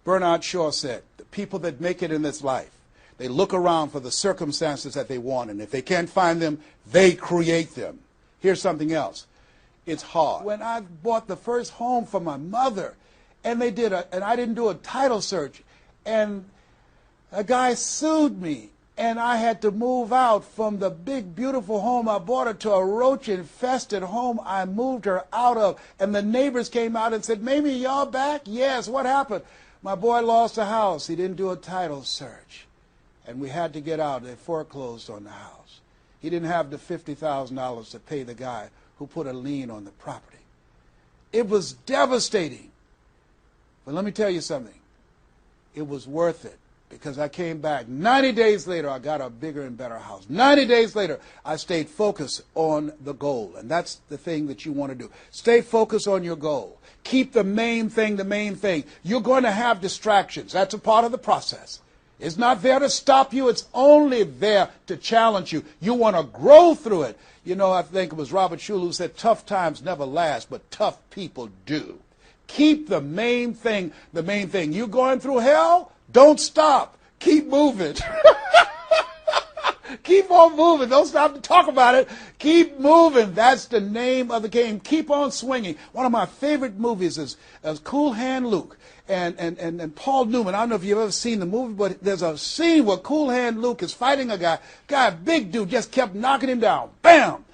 Bernard Shaw said, the people that make it in this life, they look around for the circumstances that they want, and if they can't find them, they create them. Here's something else. It's hard. When I bought the first home for my mother, and I didn't do a title search, and a guy sued me, and I had to move out from the big, beautiful home I bought her to a roach-infested home I moved her out of. And the neighbors came out and said, "Mamie, y'all back?" "Yes, what happened?" "My boy lost a house. He didn't do a title search. And we had to get out. They foreclosed on the house. He didn't have the $50,000 to pay the guy who put a lien on the property." It was devastating. But let me tell you something. It was worth it, because I came back. 90 days later, I got a bigger and better house. 90 days later, I stayed focused on the goal. And that's the thing that you want to do. Stay focused on your goal. Keep the main thing the main thing. You're going to have distractions. That's a part of the process. It's not there to stop you. It's only there to challenge you. You want to grow through it. You know, I think it was Robert Schuller who said, "Tough times never last, but tough people do." Keep the main thing the main thing. You're going through hell? Don't stop. Keep moving. Keep on moving. Don't stop to talk about it. Keep moving. That's the name of the game. Keep on swinging. One of my favorite movies is Cool Hand Luke and Paul Newman. I don't know if you've ever seen the movie, but there's a scene where Cool Hand Luke is fighting a guy, big dude, just kept knocking him down. Bam!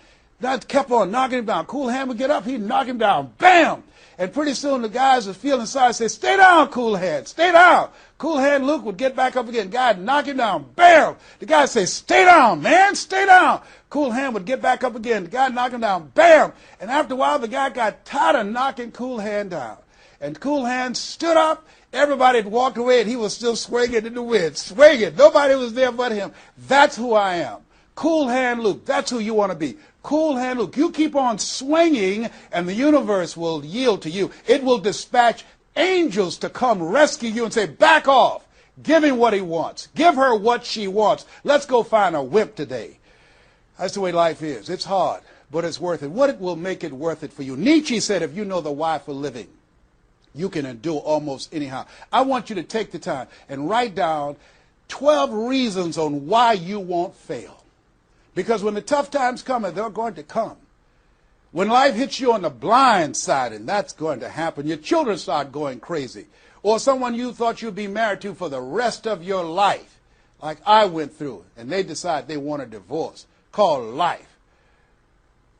That kept on knocking him down. Cool Hand would get up, he'd knock him down. Bam! And pretty soon the guys was feeling sorry, say, "Stay down, Cool Hand, stay down." Cool Hand Luke would get back up again. Guy would knock him down. Bam! The guy would say, "Stay down, man, stay down." Cool Hand would get back up again. The guy would knock him down. Bam! And after a while, the guy got tired of knocking Cool Hand down. And Cool Hand stood up. Everybody had walked away, and he was still swinging in the wind. Swinging. Nobody was there but him. That's who I am. Cool Hand Luke. That's who you want to be. Cool Hand Luke. You keep on swinging, and the universe will yield to you. It will dispatch angels to come rescue you and say, "Back off. Give him what he wants. Give her what she wants. Let's go find a wimp today." That's the way life is. It's hard, but it's worth it. What will make it worth it for you? Nietzsche said, if you know the why for living, you can endure almost anyhow. I want you to take the time and write down 12 reasons on why you won't fail. Because when the tough times come, and they're going to come, when life hits you on the blind side, and that's going to happen, your children start going crazy, or someone you thought you'd be married to for the rest of your life, like I went through, and they decide they want a divorce, called life.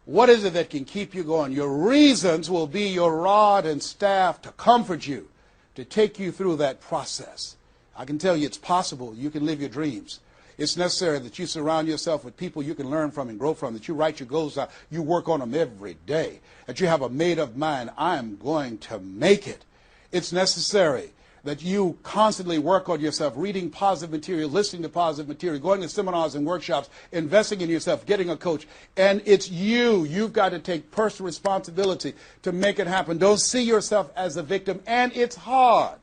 What is it that can keep you going? Your reasons will be your rod and staff to comfort you, to take you through that process. I can tell you it's possible. You can live your dreams. It's necessary that you surround yourself with people you can learn from and grow from, that you write your goals out, you work on them every day, that you have a made-up mind, I'm going to make it. It's necessary that you constantly work on yourself, reading positive material, listening to positive material, going to seminars and workshops, investing in yourself, getting a coach. And it's you. You've got to take personal responsibility to make it happen. Don't see yourself as a victim. And it's hard.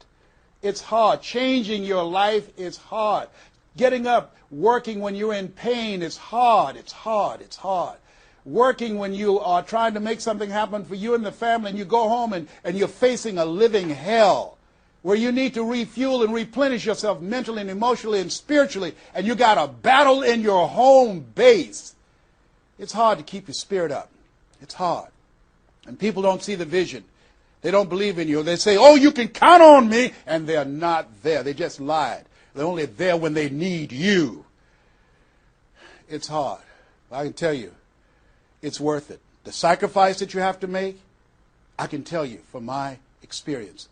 It's hard. Changing your life is hard. Getting up, working when you're in pain is hard. It's hard. It's hard. Working when you are trying to make something happen for you and the family, and you go home and you're facing a living hell where you need to refuel and replenish yourself mentally and emotionally and spiritually, and you got a battle in your home base. It's hard to keep your spirit up. It's hard. And people don't see the vision. They don't believe in you. They say, "Oh, you can count on me," and they're not there. They just lied. They're only there when they need you. It's hard. I can tell you, it's worth it. The sacrifice that you have to make, I can tell you from my experience,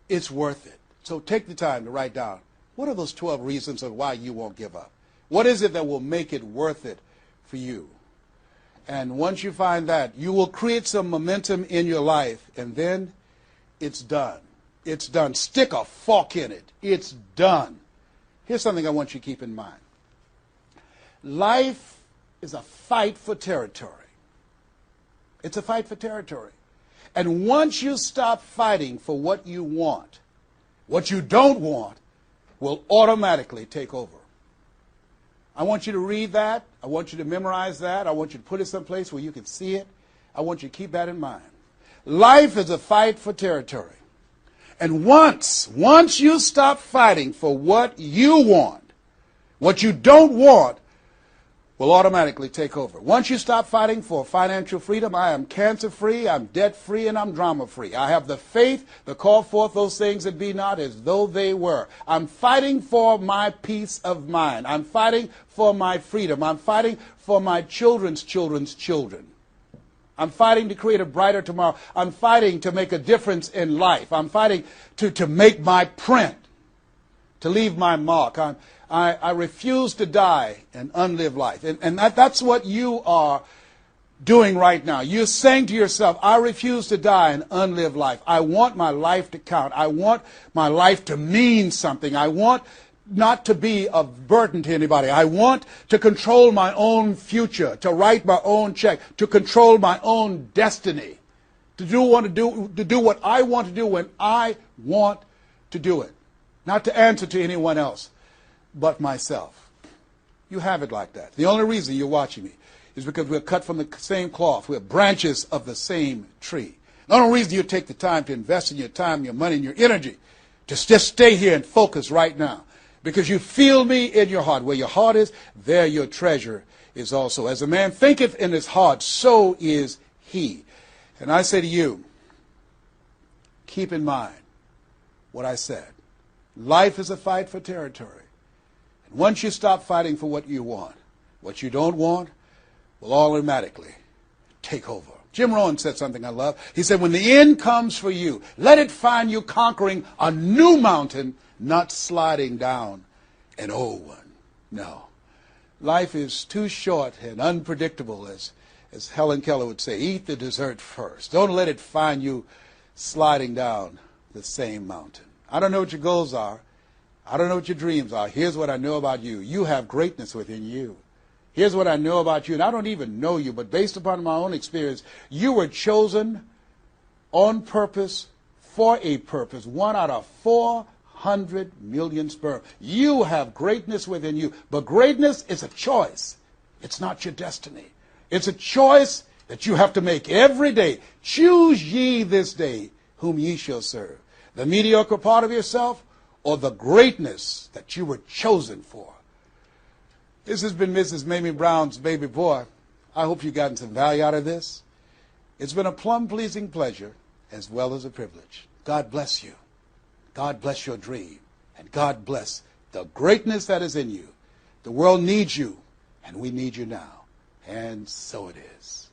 it's worth it. So take the time to write down, what are those 12 reasons of why you won't give up? What is it that will make it worth it for you? And once you find that, you will create some momentum in your life, and then it's done. It's done. Stick a fork in it. It's done. Here's something I want you to keep in mind. Life is a fight for territory. It's a fight for territory. And once you stop fighting for what you want, what you don't want will automatically take over. I want you to read that. I want you to memorize that. I want you to put it someplace where you can see it. I want you to keep that in mind. Life is a fight for territory. And once you stop fighting for what you want, what you don't want will automatically take over. Once you stop fighting for financial freedom, I am cancer-free, I'm debt-free, and I'm drama-free. I have the faith to call forth those things that be not as though they were. I'm fighting for my peace of mind. I'm fighting for my freedom. I'm fighting for my children's children's children. I'm fighting to create a brighter tomorrow. I'm fighting to make a difference in life. I'm fighting to make my print, to leave my mark. I refuse to die and unlive life. And that's what you are doing right now. You're saying to yourself, I refuse to die and unlive life. I want my life to count. I want my life to mean something. I want not to be a burden to anybody. I want to control my own future, to write my own check, to control my own destiny, to do what I want to do when I want to do it, not to answer to anyone else but myself. You have it like that. The only reason you're watching me is because we're cut from the same cloth. We're branches of the same tree. The only reason you take the time to invest in your time, your money, and your energy to just stay here and focus right now, because you feel me in your heart. Where your heart is, there your treasure is also. As a man thinketh in his heart, so is he. And I say to you, keep in mind what I said. Life is a fight for territory. And once you stop fighting for what you want, what you don't want will automatically take over. Jim Rohn said something I love. He said, when the end comes for you, let it find you conquering a new mountain, not sliding down an old one. No. Life is too short and unpredictable, as Helen Keller would say. Eat the dessert first. Don't let it find you sliding down the same mountain. I don't know what your goals are. I don't know what your dreams are. Here's what I know about you. You have greatness within you. Here's what I know about you, and I don't even know you, but based upon my own experience, you were chosen on purpose for a purpose. 1 out of 400 million sperm. You have greatness within you, but greatness is a choice. It's not your destiny. It's a choice that you have to make every day. Choose ye this day whom ye shall serve. The mediocre part of yourself or the greatness that you were chosen for. This has been Mrs. Mamie Brown's Baby Boy. I hope you've gotten some value out of this. It's been a plum-pleasing pleasure as well as a privilege. God bless you. God bless your dream. And God bless the greatness that is in you. The world needs you, and we need you now. And so it is.